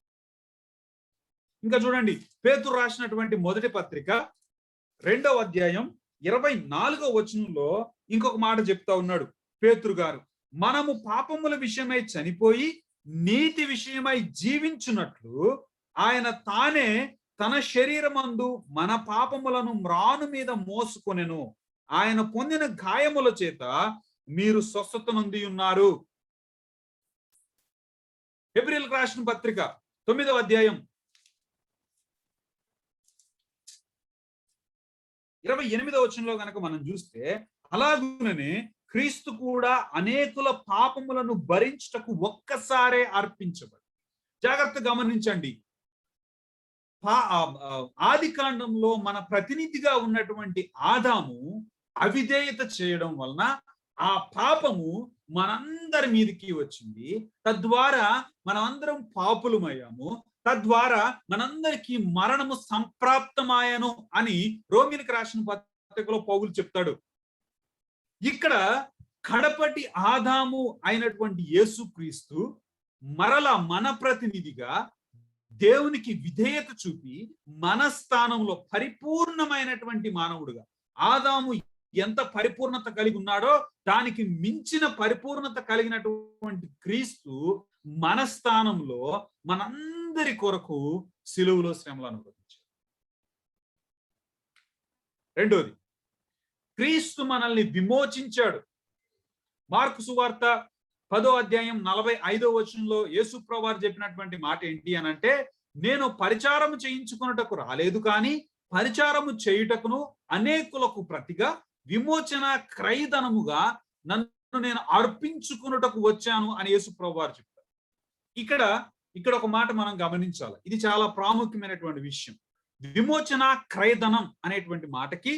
ఇంకా చూడండి, పేతురు రాసినటువంటి మొదటి పత్రిక 2వ అధ్యాయం 24వ వచనంలో ఇంకొక మాట చెప్తా ఉన్నాడు పేతురు గారు. మనము పాపముల విషయమై చనిపోయి నీతి విషయమై జీవించున్నట్లు ఆయన తానే తన శరీరమందు మన పాపములను మ్రాను మీద మోసుకొనెను. ఆయన పొందిన గాయముల చేత మీరు స్వస్థత నొంది ఉన్నారు. హెబ్రీయులకు రాసిన పత్రిక 9వ అధ్యాయం 28వ వచనంలో గనక మనం చూస్తే, అలాగుననే క్రీస్తు కూడా అనేకుల పాపములను భరించుటకు ఒక్కసారే అర్పించబడి. జాగ్రత్త గమనించండి, ఆది కాండంలో మన ప్రతినిధిగా ఉన్నటువంటి ఆదాము అవిధేయత చేయడం వలన ఆ పాపము మనందరి మీదకి వచ్చింది. తద్వారా మనమందరం పాపులమయ్యాము. తద్వారా మనందరికీ మరణము సంప్రాప్తమాయను అని రోమిలకు రాసిన పత్రికలో పౌలు చెప్తాడు. ఇక్కడ కడపటి ఆదాము అయినటువంటి యేసుక్రీస్తు మరలా మన ప్రతినిధిగా దేవునికి విధేయత చూపి మన స్థానంలో పరిపూర్ణమైనటువంటి మానవుడుగా, ఆదాము ఎంత పరిపూర్ణత కలిగి ఉన్నాడో దానికి మించిన పరిపూర్ణత కలిగినటువంటి క్రీస్తు మన స్థానంలో మనందరి కొరకు సిలువలో శ్రమలు అనుభవించాడు. రెండోది, క్రీస్తు మనల్ని విమోచించాడు. మార్కు సువార్త 10వ అధ్యాయం 45వ వచనంలో యేసుప్రభువు వారు చెప్పినటువంటి మాట ఏంటి అని అంటే, నేను పరిచారము చేయించుకొనుటకు రాలేదు కానీ పరిచారము చేయుటకును అనేకులకు ప్రతిగా విమోచన క్రయధనముగా నన్ను నేను అర్పించుకొనుటకు వచ్చాను అని యేసుప్రభువు వారు చెప్తారు. ఇక్కడ ఒక మాట మనం గమనించాలి. ఇది చాలా ప్రాముఖ్యమైనటువంటి విషయం. విమోచన క్రయధనం అనేటువంటి మాటకి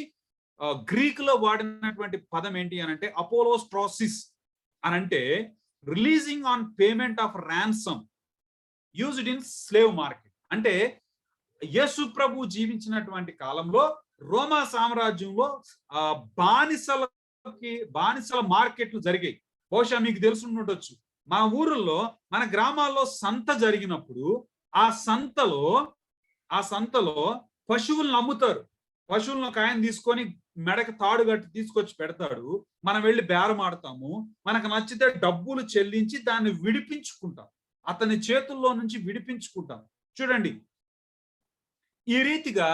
గ్రీకులో వాడినటువంటి పదం ఏంటి అని అంటే అపోలోస్ ప్రాసిస్ అని అంటే releasing on payment of ransom used in slave market. అంటే యేసు ప్రభు జీవించినటువంటి కాలంలో రోమా సామ్రాజ్యంలో బానిసల మార్కెట్లు జరిగాయి. బహుశా మీకు తెలుసుండొచ్చు. మా ఊర్లో మన గ్రామాల్లో సంత జరిగినప్పుడు ఆ సంతలో పశువులను అమ్ముతారు. పశువులను ఒక ఆయన తీసుకొని మెడకు తాడు కట్టి తీసుకొచ్చి పెడతాడు. మనం వెళ్ళి బేరం ఆడతాము. మనకు నచ్చితే డబ్బులు చెల్లించి దాన్ని విడిపించుకుంటాం. అతని చేతుల్లో నుంచి విడిపించుకుంటాం. చూడండి, ఈ రీతిగా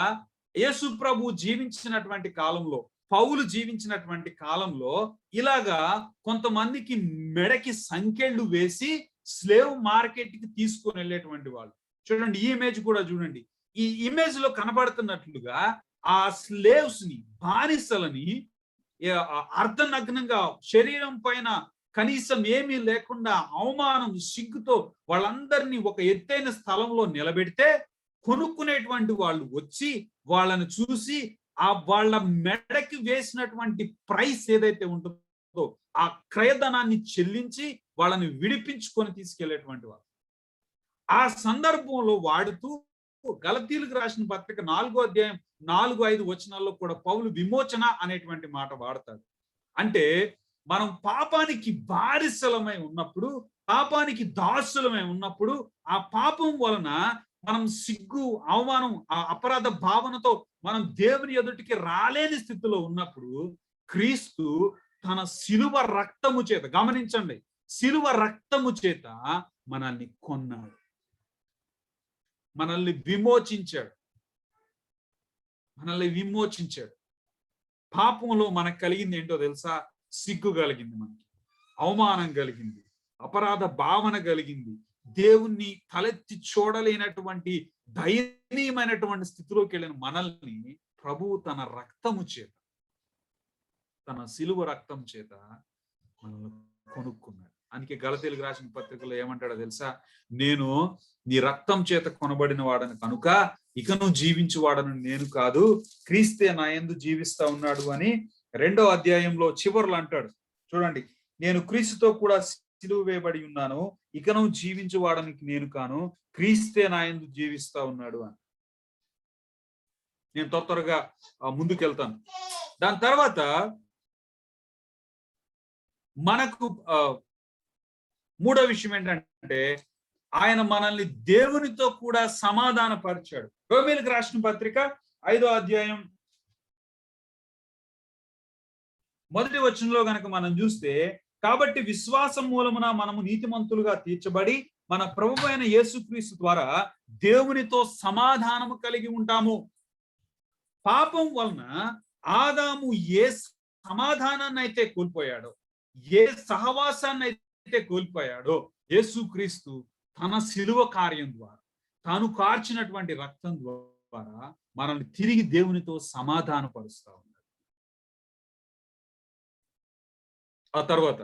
యేసు ప్రభు జీవించినటువంటి కాలంలో, పౌలు జీవించినటువంటి కాలంలో ఇలాగా కొంతమందికి మెడకి సంకెళ్ళు వేసి స్లేవ్ మార్కెట్ కి తీసుకొని వెళ్ళేటువంటి వాళ్ళు. చూడండి, ఈ ఇమేజ్ కూడా చూడండి. ఈ ఇమేజ్ లో కనబడుతున్నట్లుగా ఆ స్లేవ్స్ ని, బానిసలని అర్ధనగ్నంగా శరీరం పైన కనీసం ఏమీ లేకుండా అవమానం, సిగ్గుతో వాళ్ళందరినీ ఒక ఎత్తైన స్థలంలో నిలబెడితే కొనుక్కునేటువంటి వాళ్ళు వచ్చి వాళ్ళని చూసి వాళ్ళ మెడకి వేసినటువంటి ప్రైస్ ఏదైతే ఉంటుందో ఆ క్రయధనాన్ని చెల్లించి వాళ్ళని విడిపించుకొని తీసుకెళ్లేటువంటి వాళ్ళు. ఆ సందర్భంలో వాడుతూ గలతీయులకు రాసిన పత్రిక 4వ అధ్యాయం 4-5 వచనాల్లో కూడా పౌలు విమోచన అనేటువంటి మాట వాడతాడు. అంటే మనం పాపానికి బానిసలమై ఉన్నప్పుడు, పాపానికి దాసులమై ఉన్నప్పుడు, ఆ పాపం వలన మనం సిగ్గు, అవమానం, ఆ అపరాధ భావనతో మనం దేవుని ఎదుటికి రాలేని స్థితిలో ఉన్నప్పుడు క్రీస్తు తన శిలువ రక్తము చేత, గమనించండి, శిలువ రక్తము చేత మనల్ని కొన్నాడు, మనల్ని విమోచించాడు. పాపంలో మనకు కలిగింది ఏంటో తెలుసా? సిగ్గు కలిగింది, మనకి అవమానం కలిగింది, అపరాధ భావన కలిగింది, దేవుణ్ణి తలెత్తి చూడలేనటువంటి దయనీయమైనటువంటి స్థితిలోకి వెళ్ళిన మనల్ని ప్రభువు తన రక్తము చేత, తన శిలువ రక్తం చేత మనల్ని కొనుక్కున్నాడు. అందుకే గలతీయులకు రాసిన పత్రికలో ఏమంటాడో తెలుసా? నేను నీ రక్తం చేత కొనబడిన వాడని కనుక ఇకను జీవించు వాడను నేను కాదు, క్రీస్తే నా యందు జీవిస్తా ఉన్నాడు అని 2వ అధ్యాయంలో చివరిలో అంటాడు. చూడండి, నేను క్రీస్తుతో కూడా సిలువ వేయబడి ఉన్నాను, ఇకను జీవించు వాడనికి నేను కాను, క్రీస్తే నా యందు జీవిస్తా ఉన్నాడు అని. నేను త్వరగా ముందుకెళ్తాను. దాని తర్వాత మనకు మూడో విషయం ఏంటంటే ఆయన మనల్ని దేవునితో కూడా సమాధానపరిచాడు. రోమీయులకు రాసిన పత్రిక 5వ అధ్యాయం 1వ వచనంలో గనక మనం చూస్తే, కాబట్టి విశ్వాసం మూలమున మనము నీతిమంతులుగా తీర్చబడి మన ప్రభువైన యేసుక్రీస్తు ద్వారా దేవునితో సమాధానము కలిగి ఉంటాము. పాపం వలన ఆదాము ఏ సమాధానాన్ని అయితే కోల్పోయాడో, ఏ సహవాసాన్ని అయితే కోల్పోయాడో, యేసుక్రీస్తు తన శిలువ కార్యం ద్వారా, తాను కార్చినటువంటి రక్తం ద్వారా మనల్ని తిరిగి దేవునితో సమాధానపరుస్తా ఉన్నాడు. ఆ తర్వాత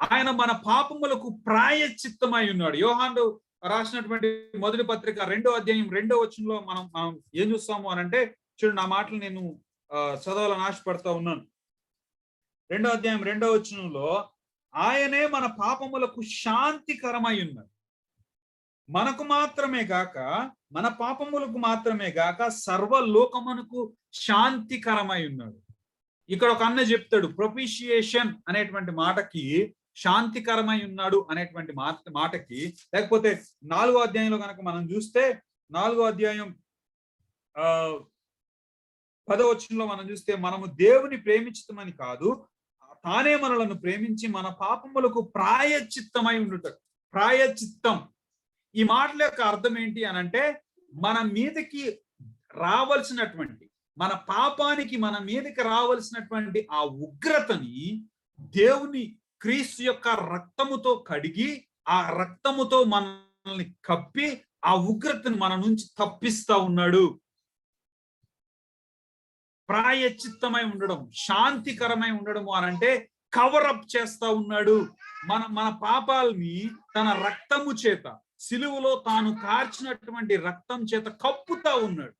ఆయన మన పాపములకు ప్రాయశ్చిత్తమై ఉన్నాడు. యోహాను రాసినటువంటి మొదటి పత్రిక 2వ అధ్యాయం 2వ వచనంలో మనం ఏం చూస్తాము అని అంటే, చూడండి, ఆ మాటలు నేను చదవాలని ఆశపడతా ఉన్నాను. 2వ అధ్యాయం 2వ వచనంలో ఆయనే మన పాపములకు శాంతికరమై ఉన్నాడు, మనకు మాత్రమే గాక, మన పాపములకు మాత్రమే గాక సర్వలోకమునకు శాంతికరమై ఉన్నాడు. ఇక్కడ ఒక అన్న చెప్తాడు, ప్రొపిషియేషన్ అనేటువంటి మాటకి శాంతికరమై ఉన్నాడు అనేటువంటి మాటకి, లేకపోతే 4వ అధ్యాయంలో కనుక మనం చూస్తే 4వ అధ్యాయం 10వ వచనంలో మనం చూస్తే, మనము దేవుని ప్రేమించమని కాదు, తానే మనలను ప్రేమించి మన పాపములకు ప్రాయశ్చిత్తమై ఉండుట. ప్రాయశ్చిత్తం, ఈ మాటల యొక్క అర్థం ఏంటి అని అంటే, మన మీదకి రావాల్సినటువంటి, మన పాపానికి మన మీదకి రావాల్సినటువంటి ఆ ఉగ్రతని దేవుని క్రీస్తు యొక్క రక్తముతో కడిగి ఆ రక్తముతో మనల్ని కప్పి ఆ ఉగ్రతను మన నుంచి తప్పిస్తా ఉన్నాడు. ప్రాయశ్చిత్తమై ఉండడం, శాంతికరమై ఉండడము అనంటే కవరప్ చేస్తా ఉన్నాడు. మన పాపాలని తన రక్తము చేత, సిలువలో తాను కార్చినటువంటి రక్తం చేత కప్పుతా ఉన్నాడు.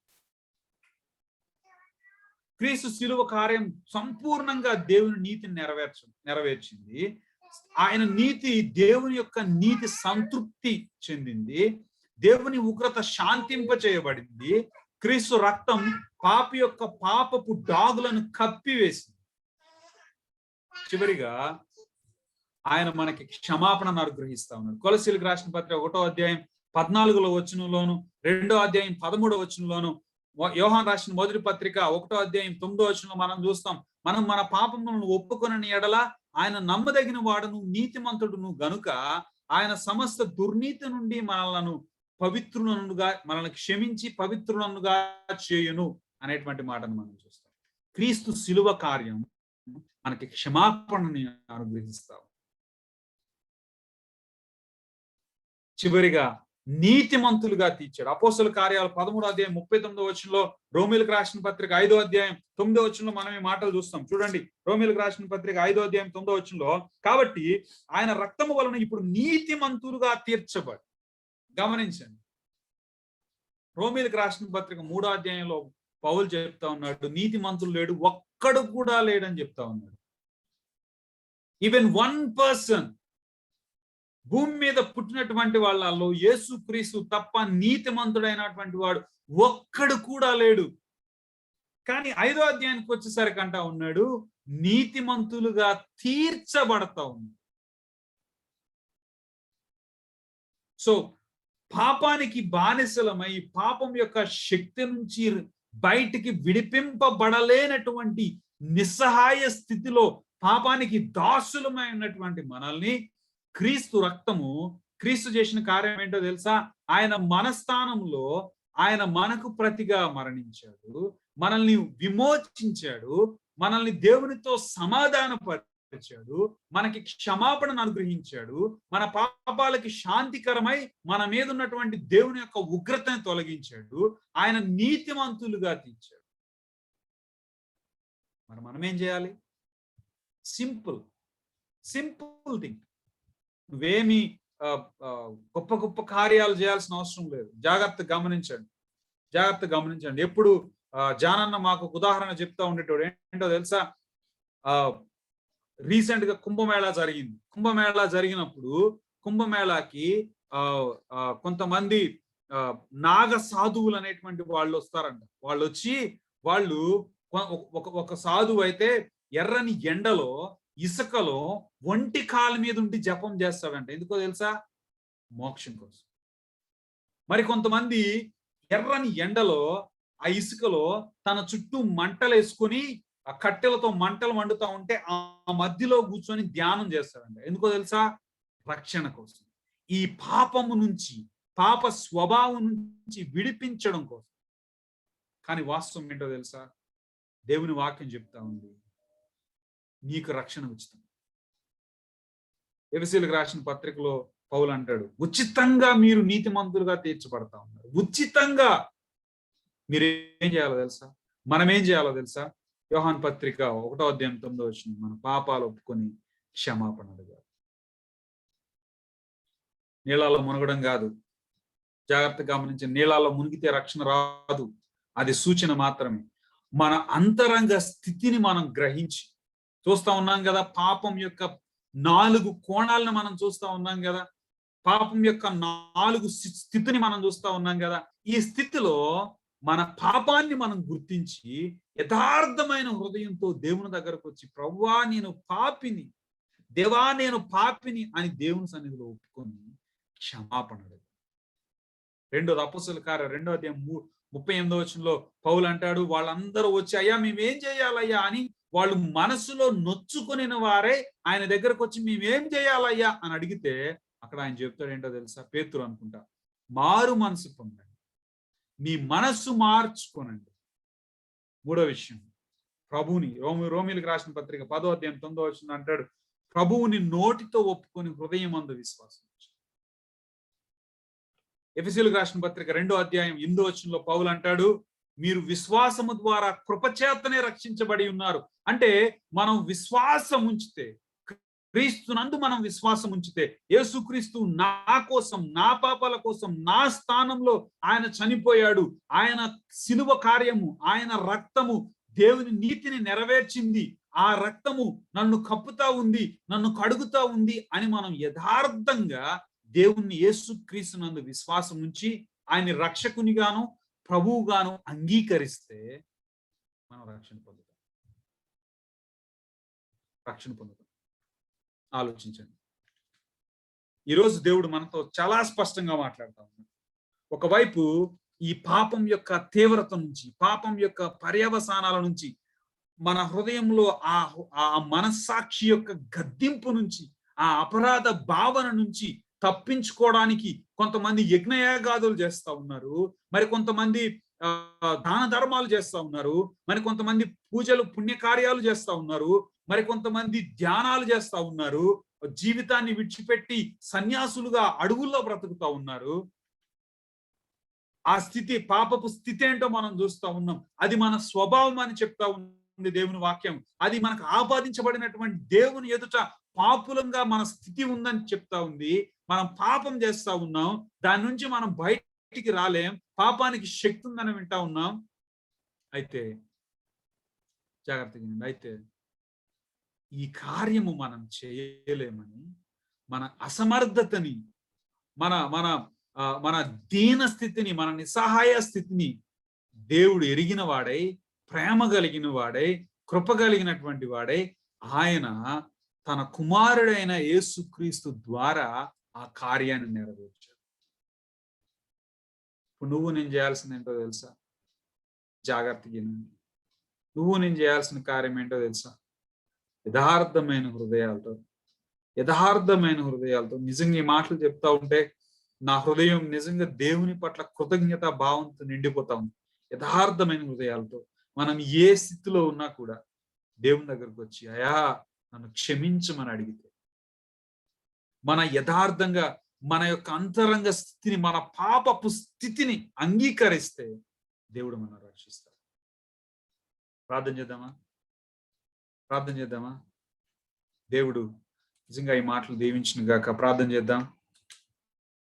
క్రీస్తు సిలువ కార్యం సంపూర్ణంగా దేవుని నీతిని నెరవేర్చింది. ఆయన నీతి, దేవుని యొక్క నీతి సంతృప్తి చెందింది. దేవుని ఉగ్రత శాంతింప చేయబడింది. క్రీస్తు రక్తం పాపి యొక్క పాపపు డాగులను కప్పివేసింది. చివరిగా ఆయన మనకి క్షమాపణను అనుగ్రహిస్తా ఉన్నాడు. కొలసీలకు రాసిన పత్రిక 1వ అధ్యాయం 14వ వచనంలోను, 2వ అధ్యాయం 13వ వచనంలోను, యోహాను రాసిన మొదటి పత్రిక 1వ అధ్యాయం 9వ వచనంలో మనం చూస్తాం. మనం మన పాపములను ఒప్పుకొనని ఎడల ఆయన నమ్మదగిన వాడును నీతిమంతుడును గనుక ఆయన సమస్త దుర్నీతి నుండి మనల్ని క్షమించి పవిత్రులనుగా చేయును అనేటువంటి మాటను మనం చూస్తాం. క్రీస్తు శిలువ కార్యం మనకి క్షమాపణని అనుగ్రహిస్తాం. చివరిగా నీతిమంతులుగా తీర్చాడు. అపోస్తలుల కార్యాలు 13వ అధ్యాయం 39వ వచనంలో, రోమీయులకు రాసిన పత్రిక 5వ అధ్యాయం 9వ వచనంలో మనం ఈ మాటలు చూస్తాం. చూడండి, రోమీయులకు రాసిన పత్రిక 5వ అధ్యాయం 9వ వచనంలో, కాబట్టి ఆయన రక్తము వలన ఇప్పుడు నీతిమంతులుగా తీర్చబడి. గమనించండి, రోమీయులకు రాసిన పత్రిక 3వ అధ్యాయంలో పౌలు చెప్తా ఉన్నాడు, నీతిమంతులు లేడు, ఒక్కడు కూడా లేడని చెప్తా ఉన్నాడు. ఈవెన్ వన్ పర్సన్, భూమి మీద పుట్టినటువంటి వాళ్ళలో యేసుక్రీస్తు తప్ప నీతిమంతుడైనటువంటి వాడు ఒక్కడు కూడా లేడు. కానీ 5వ అధ్యాయానికి వచ్చేసరికి అంటా ఉన్నాడు, నీతిమంతులుగా తీర్చబడతా ఉంది. సో పాపానికి బానిసలమై పాపం యొక్క శక్తి నుంచి బయటికి విడిపింపబడలేనటువంటి నిస్సహాయ స్థితిలో పాపానికి దాసులమై ఉన్నటువంటి మనల్ని క్రీస్తు రక్తము, క్రీస్తు చేసిన కార్యం ఏంటో తెలుసా? ఆయన మన స్థానంలో ఆయన మనకు ప్రతిగా మరణించాడు, మనల్ని విమోచించాడు, మనల్ని దేవునితో సమాధానపరిచాడు, మనకి క్షమాపణను అనుగ్రహించాడు, మన పాపాలకి శాంతికరమై మన మీద ఉన్నటువంటి దేవుని యొక్క ఉగ్రతను తొలగించాడు, ఆయన నీతిమంతులుగా తీర్చాడు. మరి మనం ఏం చేయాలి? Simple thing. నువ్వేమి గొప్ప గొప్ప కార్యాలు చేయాల్సిన అవసరం లేదు. జాగ్రత్త గమనించండి. ఎప్పుడు జానన్న మాకు ఉదాహరణ చెప్తా ఉండేటోడు ఏంటో తెలుసా? రీసెంట్ గా కుంభమేళా జరిగినప్పుడు కుంభమేళాకి కొంతమంది నాగ సాధువులు అనేటువంటి వాళ్ళు వస్తారంట. వాళ్ళు వచ్చి ఒక సాధువు అయితే ఎర్రని ఎండలో ఇసుకలో ఒంటి కాలు మీద ఉండి జపం చేస్తాడంట. ఎందుకో తెలుసా? మోక్షం కోసం. మరి కొంతమంది ఎర్రని ఎండలో ఆ ఇసుకలో తన చుట్టూ మంటలు వేసుకొని ఆ కట్టెలతో మంటలు మండుతా ఉంటే ఆ మధ్యలో కూర్చొని ధ్యానం చేస్తాడంట. ఎందుకో తెలుసా? రక్షణ కోసం, ఈ పాపము నుంచి, పాప స్వభావం నుంచి విడిపించడం కోసం. కానీ వాస్తవం ఏంటో తెలుసా? దేవుని వాక్యం చెప్తా ఉంది, నీకు రక్షణ ఉచితం. ఎఫెసీయులకు రాసిన పత్రికలో పౌలు అంటాడు, ఉచితంగా మీరు నీతిమంతులుగా తీర్చబడతా ఉన్నారు. ఉచితంగా మీరు ఏం చేయాలో తెలుసా? మనం ఏం చేయాలో తెలుసా? యోహాను పత్రిక 1వ అధ్యాయం 9వ వచనం, మన పాపాలు ఒప్పుకొని క్షమాపణ అడగాలి. నీళ్ళలో మునగడం కాదు. జాగ్రత్తగా గమనించి, నీళ్ళలో మునిగితే రక్షణ రాదు, అది సూచన మాత్రమే. మన అంతరంగ స్థితిని మనం గ్రహించి చూస్తా ఉన్నాం కదా, పాపం యొక్క 4 కోణాలను మనం చూస్తా ఉన్నాం కదా, పాపం యొక్క 4 స్థితిని మనం చూస్తా ఉన్నాం కదా. ఈ స్థితిలో మన పాపాన్ని మనం గుర్తించి యథార్థమైన హృదయంతో దేవుని దగ్గరకు వచ్చి, ప్రభువా నేను పాపిని, దేవా నేను పాపిని అని దేవుని సన్నిధిలో ఒప్పుకొని క్షమాపణ అడగాలి. 2వ అపోస్తలుల కార్యం 2వ అధ్యాయం 38వ వచనంలో పౌలు అంటాడు, వాళ్ళందరూ వచ్చి, అయ్యా మేమేం చేయాలయ్యా అని వాళ్ళు మనసులో నొచ్చుకుని వారే ఆయన దగ్గరకు వచ్చి, మేమేం చేయాలయ్యా అని అడిగితే అక్కడ ఆయన చెప్తాడు ఏంటో తెలుసా? పేతురు అనుకుంటా, మారు మనసు పొందండి, మీ మనస్సు మార్చుకోనండి. 3వ విషయం, ప్రభుని, రోమీయులకు రాసిన పత్రిక 10వ అధ్యాయం 9వ వచనం అంటాడు, ప్రభువుని నోటితో ఒప్పుకొని హృదయమందు విశ్వాసం ఉంచాలి. ఎఫెసీయులకు రాసిన పత్రిక 2వ అధ్యాయం 8వ వచనంలో పౌలు అంటాడు, మీరు విశ్వాసము ద్వారా కృపచేతనే రక్షించబడి ఉన్నారు. అంటే మనం విశ్వాసం ఉంచితే, క్రీస్తునందు మనం విశ్వాసం ఉంచితే, యేసుక్రీస్తు నా కోసం, నా పాపాల కోసం, నా స్థానంలో ఆయన చనిపోయాడు, ఆయన శిలువ కార్యము, ఆయన రక్తము దేవుని నీతిని నెరవేర్చింది, ఆ రక్తము నన్ను కప్పుతా ఉంది, నన్ను కడుగుతా ఉంది అని మనం యథార్థంగా దేవుణ్ణి యేసుక్రీస్తునందు విశ్వాసం ఉంచి ఆయన రక్షకునిగాను ప్రభువుగాను అంగీకరిస్తే మనం రక్షణ పొందుతాం. ఆలోచించండి. ఈరోజు దేవుడు మనతో చాలా స్పష్టంగా మాట్లాడుతా ఉన్నాడు. ఒకవైపు ఈ పాపం యొక్క తీవ్రత నుంచి, పాపం యొక్క పర్యవసానాల నుంచి, మన హృదయంలో ఆ మనస్సాక్షి యొక్క గద్దింపు నుంచి, ఆ అపరాధ భావన నుంచి తప్పించుకోవడానికి కొంతమంది యజ్ఞయాగాదులు చేస్తా ఉన్నారు, మరి కొంతమంది దాన ధర్మాలు చేస్తా ఉన్నారు, మరి కొంతమంది పూజలు పుణ్యకార్యాలు చేస్తా ఉన్నారు, మరి కొంతమంది ధ్యానాలు చేస్తా ఉన్నారు, జీవితాన్ని విడిచిపెట్టి సన్యాసులుగా అడవుల్లో బ్రతుకుతా ఉన్నారు. ఆ స్థితి, పాపపు స్థితి ఏంటో మనం చూస్తా ఉన్నాం. అది మన స్వభావం అని చెప్తా ఉంది దేవుని వాక్యం. అది మనకు ఆపాదించబడినటువంటి దేవుని ఎదుట పాపులంగా మన స్థితి ఉందని చెప్తా ఉంది. మనం పాపం చేస్తా ఉన్నాం, దాని నుంచి మనం బయటికి రాలేం, పాపానికి శక్తి ఉందని వింటా ఉన్నాం. అయితే జాగ్రత్తగా, అయితే ఈ కార్యము మనం చేయలేమని, మన అసమర్థతని, మన మన మన దీన స్థితిని, మన నిస్సహాయ స్థితిని దేవుడు ఎరిగిన వాడై, ప్రేమ కలిగిన వాడై, కృప కలిగినటువంటి వాడై, ఆయన తన కుమారుడైన యేసుక్రీస్తు ద్వారా ఆ కార్యాన్ని నెరవేర్చాడు. ఇప్పుడు నువ్వు నేను చేయాల్సింది ఏంటో తెలుసా? జాగ్రత్తగా, నువ్వు నేను చేయాల్సిన కార్యం ఏంటో తెలుసా? యథార్థమైన హృదయాలతో నిజంగా ఈ మాటలు చెప్తా ఉంటే నా హృదయం నిజంగా దేవుని పట్ల కృతజ్ఞత భావంతో నిండిపోతా ఉంది. యథార్థమైన హృదయాలతో మనం ఏ స్థితిలో ఉన్నా కూడా దేవుని దగ్గరకు వచ్చి అయా నన్ను క్షమించమని అడిగితే, మన యథార్థంగా మన యొక్క అంతరంగ స్థితిని, మన పాపపు స్థితిని అంగీకరిస్తే దేవుడు మనం రక్షిస్తాడు. ప్రార్థన చేద్దామా? దేవుడు నిజంగా ఈ మాటలు దీవించును గాక. ప్రార్థన చేద్దాం.